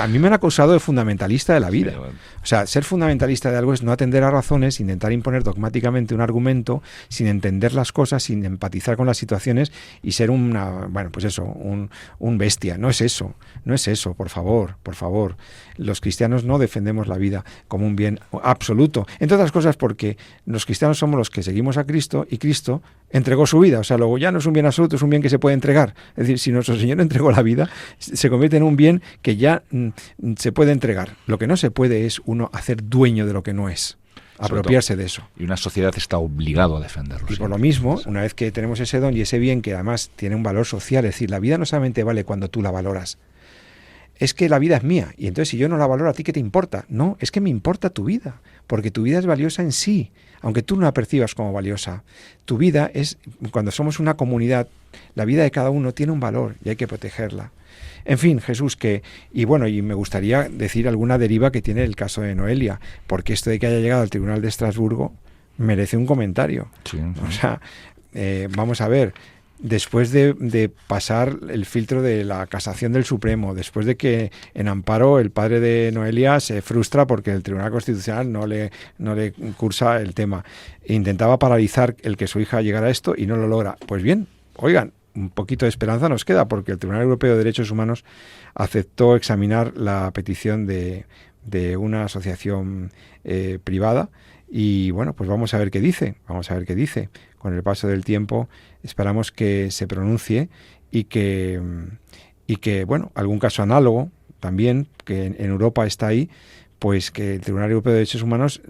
a mí me han acusado de fundamentalista de la vida. Sí, bueno. O sea, ser fundamentalista de algo es no atender a razones, intentar imponer dogmáticamente un argumento sin entender las cosas, sin empatizar con las situaciones y ser un bestia. No es eso, por favor. Los cristianos no defendemos la vida como un bien absoluto. Entre otras cosas porque los cristianos somos los que seguimos a Cristo y Cristo entregó su vida. O sea, luego ya no es un bien absoluto, es un bien que se puede entregar. Es decir, si nuestro Señor entregó la vida, se convierte en un bien que ya se puede entregar. Lo que no se puede es uno hacer dueño de lo que no es, apropiarse de eso. Y una sociedad está obligado a defenderlo. Y por lo mismo, una vez que tenemos ese don y ese bien que además tiene un valor social, es decir, la vida no solamente vale cuando tú la valoras, es que la vida es mía, y entonces si yo no la valoro, ¿a ti qué te importa? No, es que me importa tu vida, porque tu vida es valiosa en sí, aunque tú no la percibas como valiosa. Tu vida es, cuando somos una comunidad, la vida de cada uno tiene un valor y hay que protegerla. En fin, Jesús, y me gustaría decir alguna deriva que tiene el caso de Noelia, porque esto de que haya llegado al Tribunal de Estrasburgo merece un comentario. Sí. O sea, vamos a ver, después de pasar el filtro de la casación del Supremo, después de que en amparo el padre de Noelia se frustra porque el Tribunal Constitucional no le cursa el tema. Intentaba paralizar el que su hija llegara a esto y no lo logra. Pues bien, oigan, un poquito de esperanza nos queda, porque el Tribunal Europeo de Derechos Humanos aceptó examinar la petición de una asociación privada. Y bueno, pues vamos a ver qué dice. Con el paso del tiempo esperamos que se pronuncie y que bueno, algún caso análogo también, que en Europa está ahí, pues que el Tribunal Europeo de Derechos Humanos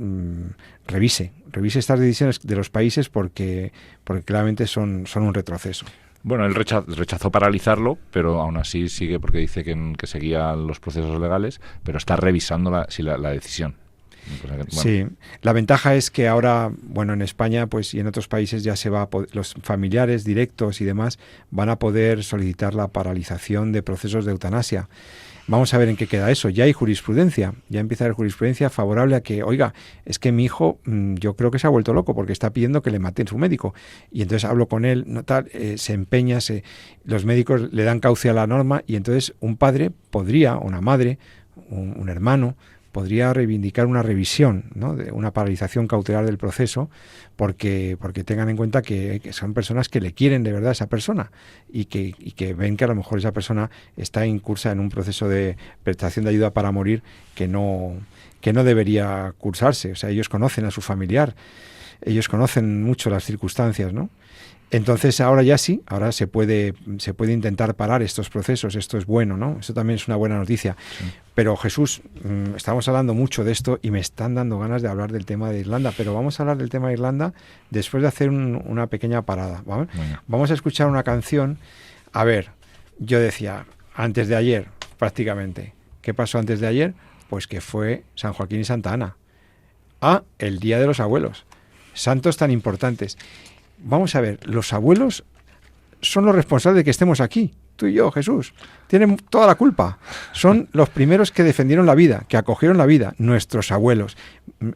revise estas decisiones de los países porque claramente son un retroceso. Bueno, él rechazó paralizarlo, pero aún así sigue, porque dice que seguía los procesos legales, pero está revisando la decisión. Bueno. Sí, la ventaja es que ahora, bueno, en España pues y en otros países ya se va los familiares directos y demás van a poder solicitar la paralización de procesos de eutanasia. Vamos a ver en qué queda eso. Ya hay jurisprudencia, ya empieza a haber jurisprudencia favorable a que, oiga, es que mi hijo yo creo que se ha vuelto loco porque está pidiendo que le maten su médico. Y entonces hablo con él, no tal, se empeña, los médicos le dan cauce a la norma y entonces un padre podría, una madre, un hermano, podría reivindicar una revisión, ¿no?, de una paralización cautelar del proceso, porque tengan en cuenta que son personas que le quieren de verdad a esa persona y que ven que a lo mejor esa persona está incursa en un proceso de prestación de ayuda para morir que no debería cursarse. O sea, ellos conocen a su familiar, ellos conocen mucho las circunstancias, ¿no? Entonces ahora ya sí, ahora se puede intentar parar estos procesos, esto es bueno, ¿no? Esto también es una buena noticia. Sí. Pero Jesús, estamos hablando mucho de esto y me están dando ganas de hablar del tema de Irlanda, pero vamos a hablar del tema de Irlanda después de hacer una pequeña parada, ¿vale? Bueno. Vamos a escuchar una canción. A ver, yo decía, antes de ayer, prácticamente, ¿qué pasó antes de ayer? Pues que fue San Joaquín y Santa Ana. El Día de los Abuelos. Santos tan importantes. Vamos a ver, los abuelos son los responsables de que estemos aquí. Tú y yo, Jesús, tienen toda la culpa. Son los primeros que defendieron la vida, que acogieron la vida, nuestros abuelos.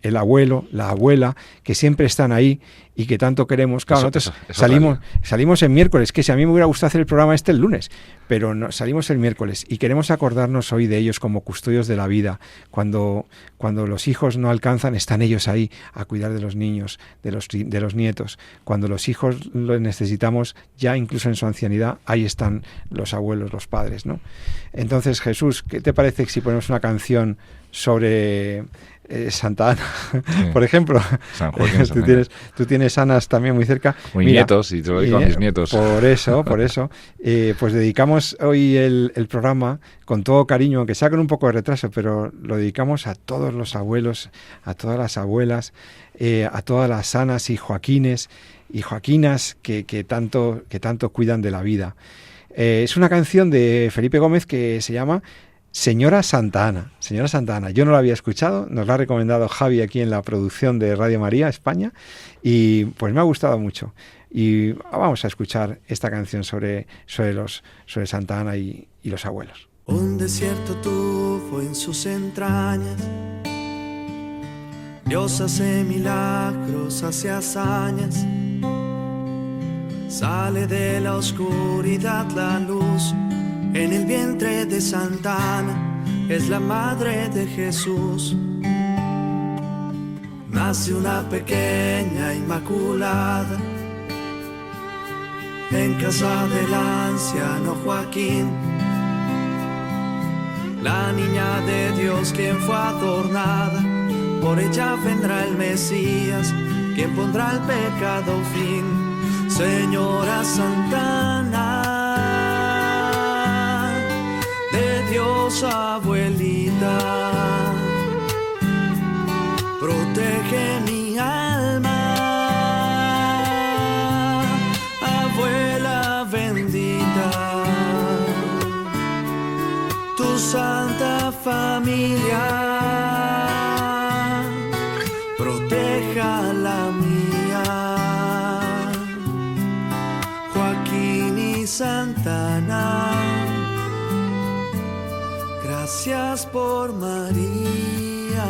El abuelo, la abuela, que siempre están ahí y que tanto queremos. Claro, nosotros salimos el miércoles, que si a mí me hubiera gustado hacer el programa el lunes, pero no, salimos el miércoles y queremos acordarnos hoy de ellos como custodios de la vida. Cuando los hijos no alcanzan, están ellos ahí a cuidar de los niños, de los nietos. Cuando los hijos los necesitamos, ya incluso en su ancianidad, ahí están los abuelos, los padres, ¿no? Entonces, Jesús, ¿qué te parece si ponemos una canción sobre Santa Ana, sí, por ejemplo? San Joaquín, tú tienes Anas también muy cerca. Mis nietos, y te lo digo a mis nietos. Por eso, pues dedicamos hoy el programa con todo cariño, aunque sea con un poco de retraso, pero lo dedicamos a todos los abuelos, a todas las abuelas, a todas las Anas y Joaquines y Joaquinas que tanto cuidan de la vida. Es una canción de Felipe Gómez que se llama Señora Santa Ana. Señora Santa Ana. Yo no la había escuchado, nos la ha recomendado Javi aquí en la producción de Radio María España y pues me ha gustado mucho. Y vamos a escuchar esta canción sobre Santa Ana y los abuelos. Un desierto tuvo en sus entrañas. Dios hace milagros, hace hazañas. Sale de la oscuridad la luz. En el vientre de Santa Ana es la madre de Jesús. Nace una pequeña inmaculada en casa del anciano Joaquín. La niña de Dios quien fue adornada, por ella vendrá el Mesías, quien pondrá al pecado fin. Señora Santa Ana, de Dios abuelita, protege mi alma, abuela bendita, tu santa familia, proteja la mía. Santa Ana, gracias por María.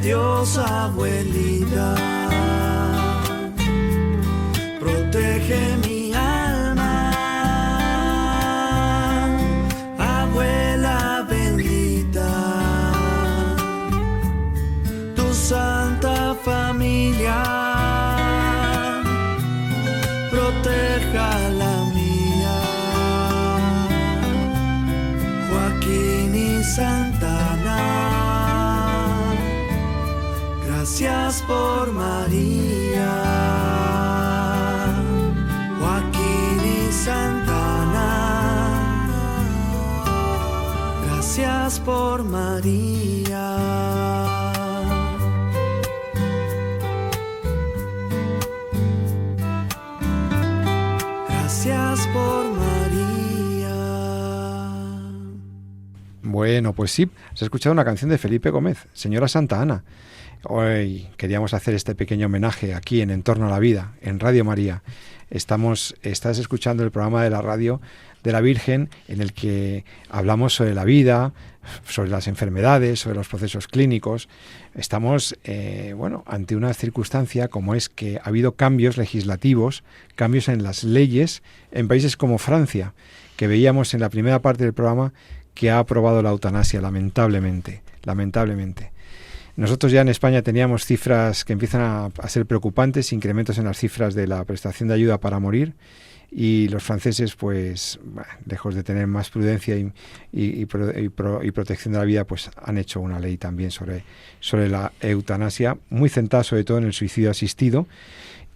Dios, abuelita, protege mi alma, abuela bendita, tu santa familia proteja la mía. Joaquín y Santana, gracias por María. Joaquín y Santana, gracias por María. Gracias por María. Bueno, pues sí, has escuchado una canción de Felipe Gómez, Señora Santa Ana. Hoy queríamos hacer este pequeño homenaje aquí en Torno a la Vida, en Radio María. Estás escuchando el programa de la radio de la Virgen, en el que hablamos sobre la vida, sobre las enfermedades, sobre los procesos clínicos. Estamos ante una circunstancia como es que ha habido cambios legislativos, cambios en las leyes en países como Francia, que veíamos en la primera parte del programa, que ha aprobado la eutanasia, lamentablemente. Nosotros ya en España teníamos cifras que empiezan a ser preocupantes, incrementos en las cifras de la prestación de ayuda para morir, y los franceses, pues, lejos de tener más prudencia y protección de la vida, pues han hecho una ley también sobre la eutanasia, muy centrada sobre todo en el suicidio asistido.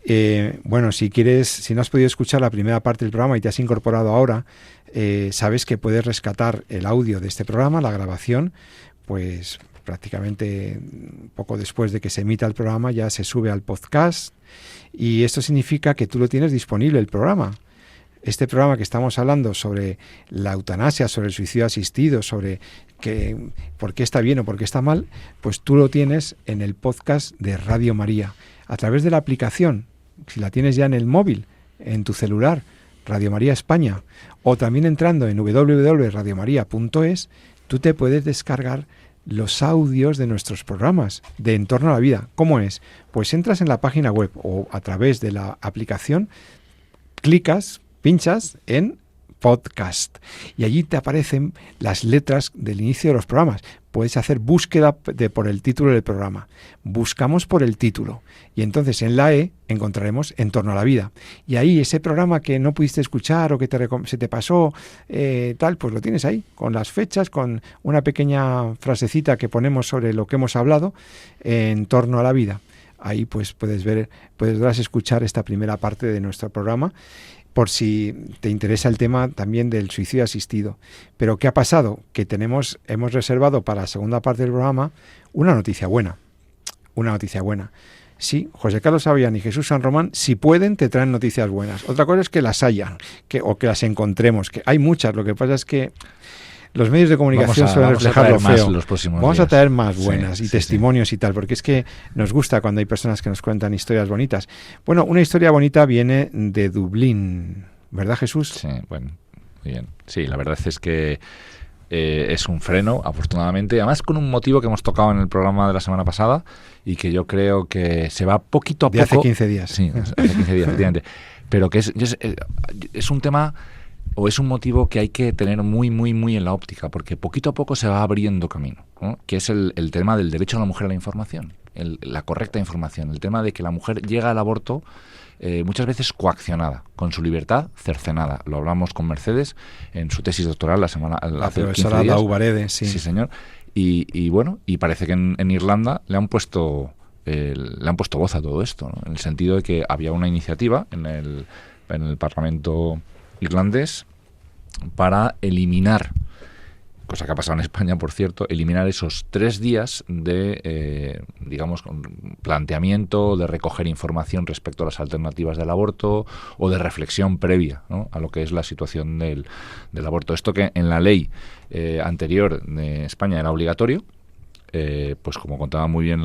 Si no has podido escuchar la primera parte del programa y te has incorporado ahora, sabes que puedes rescatar el audio de este programa, la grabación, pues prácticamente poco después de que se emita el programa ya se sube al podcast, y esto significa que tú lo tienes disponible, el programa. Este programa que estamos hablando sobre la eutanasia, sobre el suicidio asistido, sobre por qué está bien o por qué está mal, pues tú lo tienes en el podcast de Radio María, a través de la aplicación, si la tienes ya en el móvil, en tu celular, Radio María España, o también entrando en www.radiomaria.es, tú te puedes descargar los audios de nuestros programas de En Torno a la Vida. ¿Cómo es? Pues entras en la página web o a través de la aplicación, pinchas en podcast y allí te aparecen las letras del inicio de los programas. Puedes hacer búsqueda por el título del programa. Buscamos por el título y entonces en la E encontraremos En Torno a la Vida. Y ahí ese programa que no pudiste escuchar o que se te pasó, pues lo tienes ahí, con las fechas, con una pequeña frasecita que ponemos sobre lo que hemos hablado En Torno a la Vida. Ahí pues podrás escuchar esta primera parte de nuestro programa, por si te interesa el tema también del suicidio asistido. Pero ¿qué ha pasado? Que hemos reservado para la segunda parte del programa una noticia buena. Sí, José Carlos Avellán y Jesús San Román, si pueden, te traen noticias buenas. Otra cosa es que las hayan, o que las encontremos, que hay muchas. Lo que pasa es que los medios de comunicación suelen reflejar lo feo. Vamos a traer más buenas y testimonios y tal, porque es que nos gusta cuando hay personas que nos cuentan historias bonitas. Bueno, una historia bonita viene de Dublín, ¿verdad, Jesús? Sí, bueno, muy bien. Sí, la verdad es que es un freno, afortunadamente, además con un motivo que hemos tocado en el programa de la semana pasada y que yo creo que se va poquito a poco. De hace 15 días. Sí, hace 15 días, efectivamente. Pero que es un tema, o es un motivo que hay que tener muy, muy, muy en la óptica, porque poquito a poco se va abriendo camino, ¿no? Que es el tema del derecho de la mujer a la información, la correcta información, el tema de que la mujer llega al aborto muchas veces coaccionada, con su libertad cercenada. Lo hablamos con Mercedes en su tesis doctoral hace 15 días. La Ubarede, sí. Sí, señor. Y parece que en Irlanda le han puesto voz a todo esto, ¿no? En el sentido de que había una iniciativa en el Parlamento irlandés para eliminar, cosa que ha pasado en España, por cierto, eliminar esos 3 días de, con planteamiento, de recoger información respecto a las alternativas del aborto o de reflexión previa, ¿no?, a lo que es la situación del aborto. Esto que en la ley anterior de España era obligatorio, pues como contaba muy bien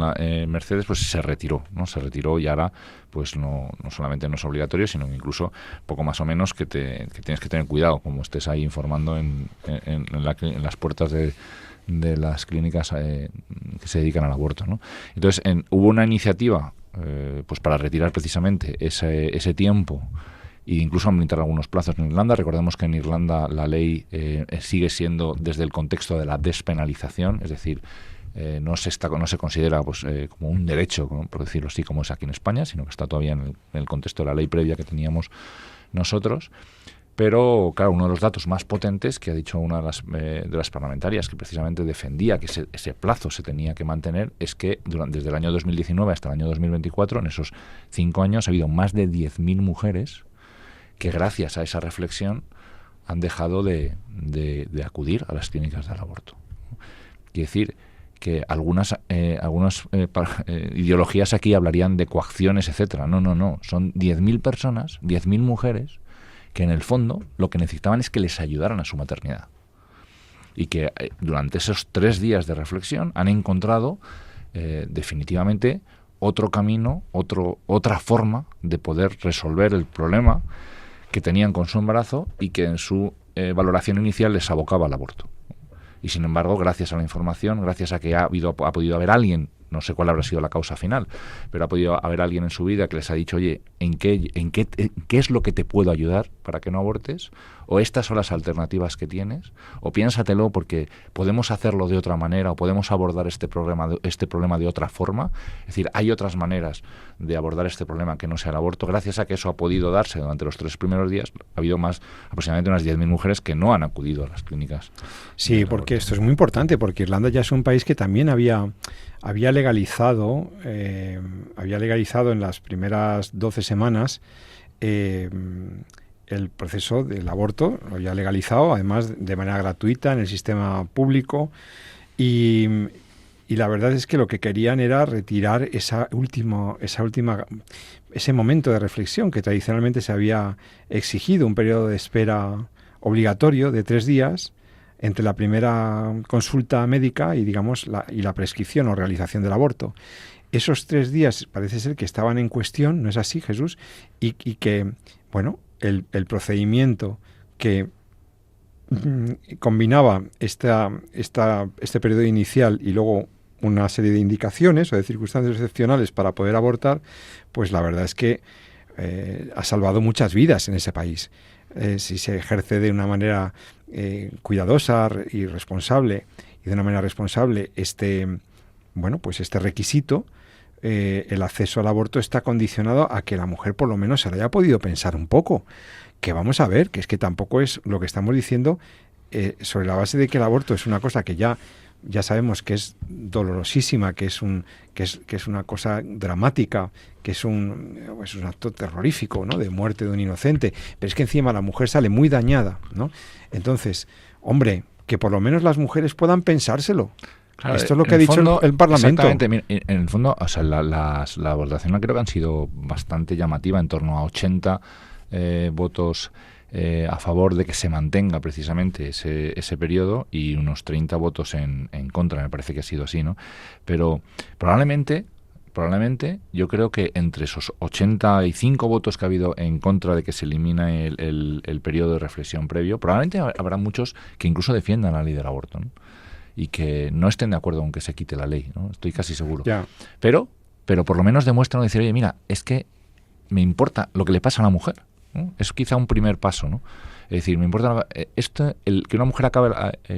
Mercedes, pues se retiró, ¿no? Se retiró y ahora pues no solamente no es obligatorio, sino que incluso poco más o menos que tienes que tener cuidado como estés ahí informando en las puertas de las clínicas que se dedican al aborto, ¿no? Entonces, hubo una iniciativa pues para retirar precisamente ese tiempo e incluso aumentar algunos plazos en Irlanda. Recordemos que en Irlanda la ley sigue siendo desde el contexto de la despenalización, es decir, no se considera pues como un derecho, por decirlo así, como es aquí en España, sino que está todavía en el contexto de la ley previa que teníamos nosotros. Pero, claro, uno de los datos más potentes que ha dicho una de las parlamentarias que precisamente defendía que ese plazo se tenía que mantener es que desde el año 2019 hasta el año 2024, en esos 5 años, ha habido más de 10.000 mujeres que gracias a esa reflexión han dejado de acudir a las clínicas del aborto. Quiere decir que algunas ideologías aquí hablarían de coacciones, etcétera. No. Son 10.000 personas, 10.000 mujeres que en el fondo lo que necesitaban es que les ayudaran a su maternidad. Y que durante esos 3 días de reflexión han encontrado definitivamente otro camino, otra forma de poder resolver el problema que tenían con su embarazo y que en su valoración inicial les abocaba al aborto. Y sin embargo, gracias a la información, gracias a que ha podido haber alguien, no sé cuál habrá sido la causa final, pero ha podido haber alguien en su vida que les ha dicho, oye, ¿en qué es lo que te puedo ayudar para que no abortes? O estas son las alternativas que tienes, o piénsatelo porque podemos hacerlo de otra manera, o podemos abordar este problema de otra forma. Es decir, hay otras maneras de abordar este problema que no sea el aborto. Gracias a que eso ha podido darse durante los 3 primeros días, ha habido aproximadamente unas 10.000 mujeres que no han acudido a las clínicas. Sí, porque esto es muy importante, porque Irlanda ya es un país que también había legalizado en las primeras 12 semanas el proceso del aborto, lo había legalizado, además de manera gratuita en el sistema público, y la verdad es que lo que querían era retirar ese momento de reflexión que tradicionalmente se había exigido, un periodo de espera obligatorio de 3 días entre la primera consulta médica y la prescripción o realización del aborto. Esos 3 días parece ser que estaban en cuestión, ¿no es así, Jesús? Y que, bueno, el procedimiento que combinaba este periodo inicial y luego una serie de indicaciones o de circunstancias excepcionales para poder abortar, pues la verdad es que ha salvado muchas vidas en ese país. Si se ejerce de una manera cuidadosa y responsable, y de una manera responsable este requisito, el acceso al aborto está condicionado a que la mujer por lo menos se lo haya podido pensar un poco. Que vamos a ver, que es que tampoco es lo que estamos diciendo sobre la base de que el aborto es una cosa que ya sabemos que es dolorosísima, que es una cosa dramática, que es un acto terrorífico, ¿no?, de muerte de un inocente, pero es que encima la mujer sale muy dañada, ¿no? Entonces, hombre, que por lo menos las mujeres puedan pensárselo. Claro, esto es lo que ha dicho el Parlamento. Exactamente. En el fondo, o sea, la votación creo que han sido bastante llamativa, en torno a 80 votos a favor de que se mantenga precisamente ese periodo y unos 30 votos en contra, me parece que ha sido así, ¿no? Pero probablemente yo creo que entre esos 85 votos que ha habido en contra de que se elimine el periodo de reflexión previo, probablemente habrá muchos que incluso defiendan la ley del aborto, ¿no?, y que no estén de acuerdo con que se quite la ley, ¿no? Estoy casi seguro. Yeah. Pero por lo menos demuestran decir, oye, mira, es que me importa lo que le pasa a la mujer, ¿no? Es quizá un primer paso, ¿no? Es decir, me importa que una mujer acabe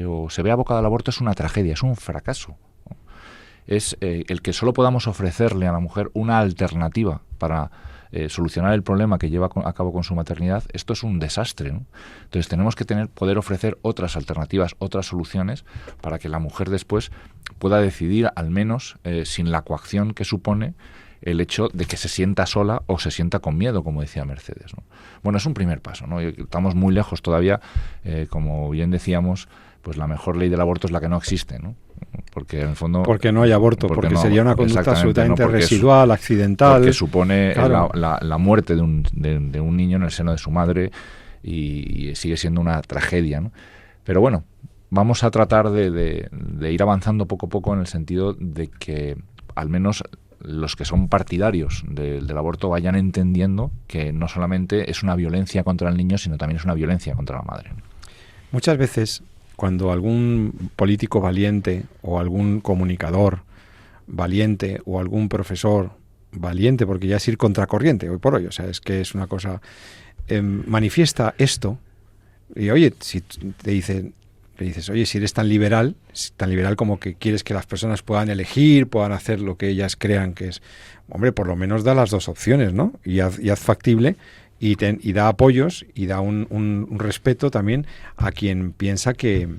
o se vea abocada al aborto es una tragedia, es un fracaso, ¿no? Es el que solo podamos ofrecerle a la mujer una alternativa para solucionar el problema que lleva a cabo con su maternidad. Esto es un desastre, ¿no? Entonces tenemos que poder ofrecer otras alternativas, otras soluciones para que la mujer después pueda decidir, al menos sin la coacción que supone el hecho de que se sienta sola o se sienta con miedo, como decía Mercedes, ¿no? Bueno, es un primer paso, ¿no? Estamos muy lejos todavía, como bien decíamos, pues la mejor ley del aborto es la que no existe, ¿no? Porque en el fondo... Porque no hay aborto, porque sería una conducta absolutamente residual, accidental. Porque supone, claro, la muerte de un niño en el seno de su madre y sigue siendo una tragedia, ¿no? Pero bueno, vamos a tratar de ir avanzando poco a poco en el sentido de que al menos los que son partidarios del aborto vayan entendiendo que no solamente es una violencia contra el niño, sino también es una violencia contra la madre, ¿no? Muchas veces cuando algún político valiente o algún comunicador valiente o algún profesor valiente, porque ya es ir contracorriente hoy por hoy, o sea, es que es una cosa, manifiesta esto, y oye, si le dices, oye, si eres tan liberal como que quieres que las personas puedan elegir, puedan hacer lo que ellas crean que es, hombre, por lo menos da las dos opciones, ¿no? Y haz factible y da apoyos y da un respeto también a quien piensa que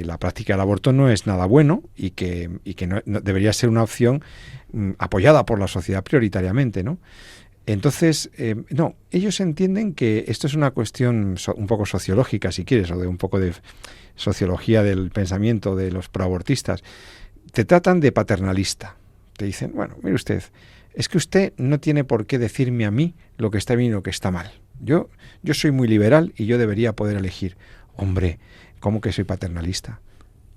la práctica del aborto no es nada bueno y que no debería ser una opción apoyada por la sociedad prioritariamente, ¿no? Entonces, no, ellos entienden que esto es una cuestión un poco sociológica, si quieres, o de un poco de sociología del pensamiento de los proabortistas. Te tratan de paternalista. Te dicen, bueno, mire usted, es que usted no tiene por qué decirme a mí lo que está bien y lo que está mal. Yo soy muy liberal y yo debería poder elegir. Hombre, ¿cómo que soy paternalista?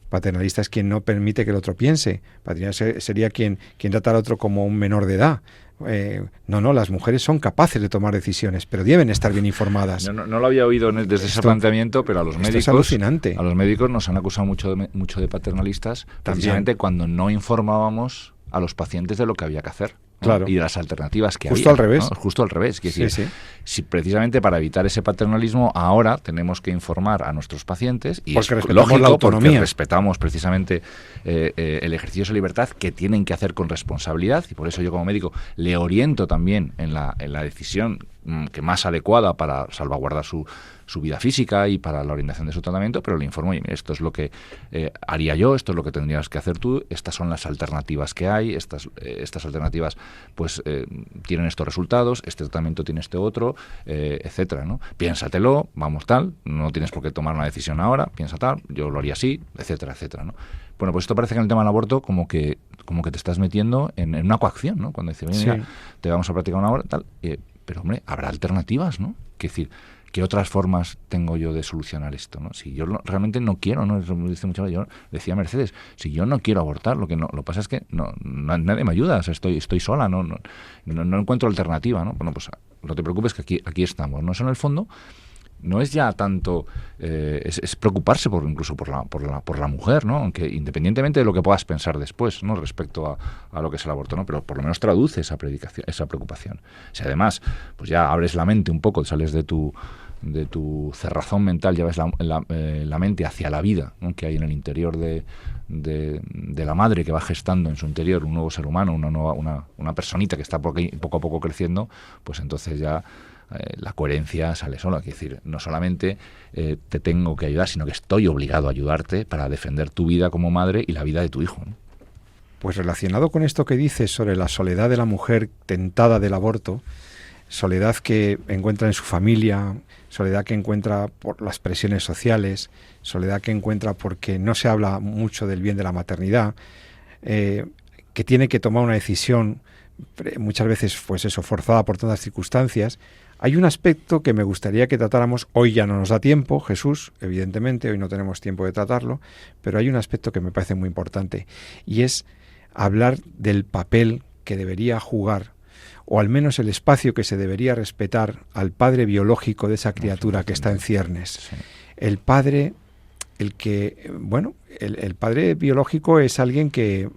Paternalista es quien no permite que el otro piense. Paternalista sería quien trata al otro como un menor de edad. No, las mujeres son capaces de tomar decisiones, pero deben estar bien informadas. No lo había oído desde ese planteamiento, pero a los médicos, es alucinante. A los médicos nos han acusado mucho de paternalistas, precisamente cuando no informábamos a los pacientes de lo que había que hacer. ¿no? Claro. Y de las alternativas que justo había. Al revés. ¿no? Justo al revés. Sí. Si precisamente para evitar ese paternalismo, ahora tenemos que informar a nuestros pacientes, y porque es respetamos lógico, la autonomía. porque respetamos precisamente el ejercicio de esa libertad que tienen que hacer con responsabilidad, y por eso yo como médico le oriento también en la decisión que más adecuada para salvaguardar su vida física y para la orientación de su tratamiento, pero le informo, y esto es lo que haría yo, esto es lo que tendrías que hacer tú, estas son las alternativas que hay, estas alternativas pues tienen estos resultados, este tratamiento tiene este otro, etcétera, ¿no? Piénsatelo, vamos tal, no tienes por qué tomar una decisión ahora, piensa tal, yo lo haría así, etcétera, etcétera, ¿no? Bueno, pues esto parece que en el tema del aborto como que te estás metiendo en una coacción, ¿no? Cuando dices, mira, te vamos a practicar una hora, tal, pero hombre, habrá alternativas, ¿no? Es decir, ¿qué otras formas tengo yo de solucionar esto, ¿no? Si yo realmente no quiero, ¿no? Eso me dice mucho, yo decía Mercedes, si yo no quiero abortar, lo que pasa es que nadie me ayuda, o sea, estoy sola, no encuentro alternativa, ¿no? Bueno, pues no te preocupes que aquí estamos, ¿no? Eso en el fondo no es ya tanto, es preocuparse incluso por la mujer, ¿no? Aunque independientemente de lo que puedas pensar después, ¿no? Respecto a lo que es el aborto, ¿no? Pero por lo menos traduce esa preocupación. Si además, pues ya abres la mente un poco, sales de tu cerrazón mental, ya ves la mente hacia la vida, ¿no? Que hay en el interior de la madre, que va gestando en su interior un nuevo ser humano, una personita que está poco a poco creciendo, pues entonces ya la coherencia sale sola. Es decir, no solamente te tengo que ayudar, sino que estoy obligado a ayudarte para defender tu vida como madre y la vida de tu hijo, ¿no? Pues relacionado con esto que dices sobre la soledad de la mujer tentada del aborto, soledad que encuentra en su familia, soledad que encuentra por las presiones sociales, soledad que encuentra porque no se habla mucho del bien de la maternidad, que tiene que tomar una decisión muchas veces, pues eso, forzada por todas las circunstancias. Hay un aspecto que me gustaría que tratáramos, hoy ya no nos da tiempo, Jesús, evidentemente, hoy no tenemos tiempo de tratarlo, pero hay un aspecto que me parece muy importante, y es hablar del papel que debería jugar, o al menos el espacio que se debería respetar al padre biológico de esa criatura que está en ciernes. Sí. El padre, el padre biológico es alguien que,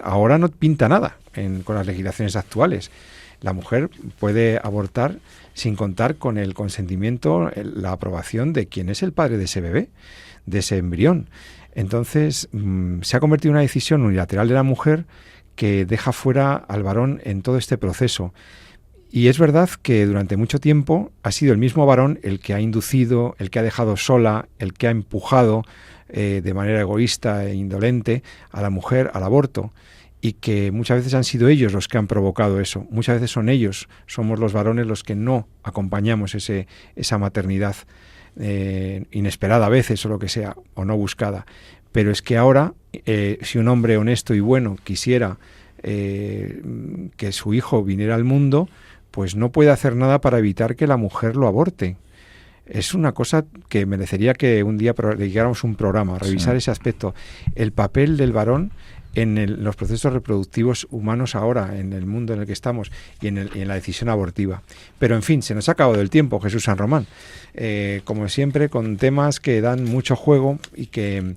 ahora no pinta nada con las legislaciones actuales. La mujer puede abortar sin contar con el consentimiento, la aprobación de quien es el padre de ese bebé, de ese embrión. Entonces, se ha convertido en una decisión unilateral de la mujer que deja fuera al varón en todo este proceso. Y es verdad que durante mucho tiempo ha sido el mismo varón el que ha inducido, el que ha dejado sola, el que ha empujado de manera egoísta e indolente a la mujer al aborto, y que muchas veces han sido ellos los que han provocado eso. Muchas veces somos los varones los que no acompañamos esa maternidad inesperada a veces, o lo que sea, o no buscada. Pero es que ahora, si un hombre honesto y bueno quisiera que su hijo viniera al mundo, pues no puede hacer nada para evitar que la mujer lo aborte. Es una cosa que merecería que un día dedicáramos un programa a revisar ese aspecto. El papel del varón en los procesos reproductivos humanos ahora, en el mundo en el que estamos y en la decisión abortiva. Pero en fin, se nos ha acabado el tiempo, Jesús San Román. Como siempre, con temas que dan mucho juego y que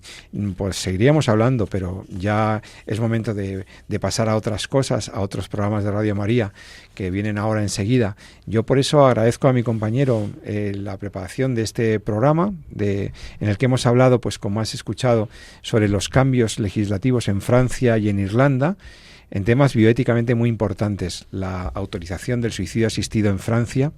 pues seguiríamos hablando, pero ya es momento de pasar a otras cosas, a otros programas de Radio María que vienen ahora enseguida. Yo por eso agradezco a mi compañero la preparación de este programa, en el que hemos hablado, pues como has escuchado, sobre los cambios legislativos en Francia y en Irlanda, en temas bioéticamente muy importantes: la autorización del suicidio asistido en Francia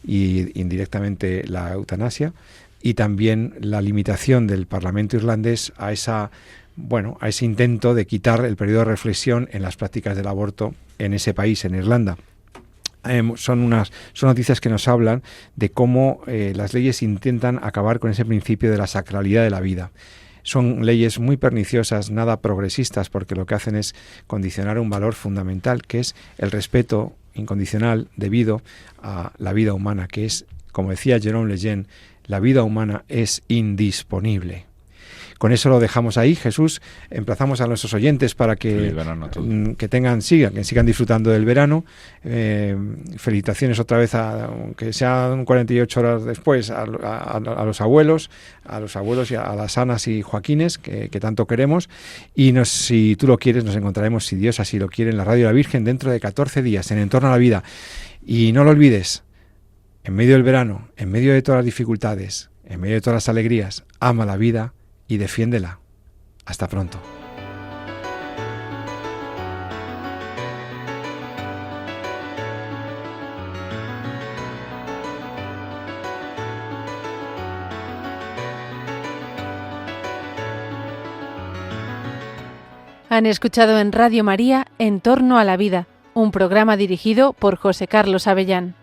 y indirectamente la eutanasia, y también la limitación del Parlamento irlandés a ese intento de quitar el periodo de reflexión en las prácticas del aborto en ese país, en Irlanda. Son noticias que nos hablan de cómo las leyes intentan acabar con ese principio de la sacralidad de la vida. Son leyes muy perniciosas, nada progresistas, porque lo que hacen es condicionar un valor fundamental, que es el respeto incondicional debido a la vida humana, que es, como decía Jérôme Lejeune, la vida humana es indisponible. Con eso lo dejamos ahí, Jesús. Emplazamos a nuestros oyentes para que sigan disfrutando del verano. Felicitaciones otra vez, aunque sean 48 horas después, a los abuelos y a las Anas y Joaquines que tanto queremos. Y si tú lo quieres, nos encontraremos, si Dios así lo quiere, en la Radio de la Virgen dentro de 14 días, en Entorno a la Vida. Y no lo olvides, en medio del verano, en medio de todas las dificultades, en medio de todas las alegrías, ama la vida y defiéndela. Hasta pronto. Han escuchado en Radio María En torno a la vida, un programa dirigido por José Carlos Avellán.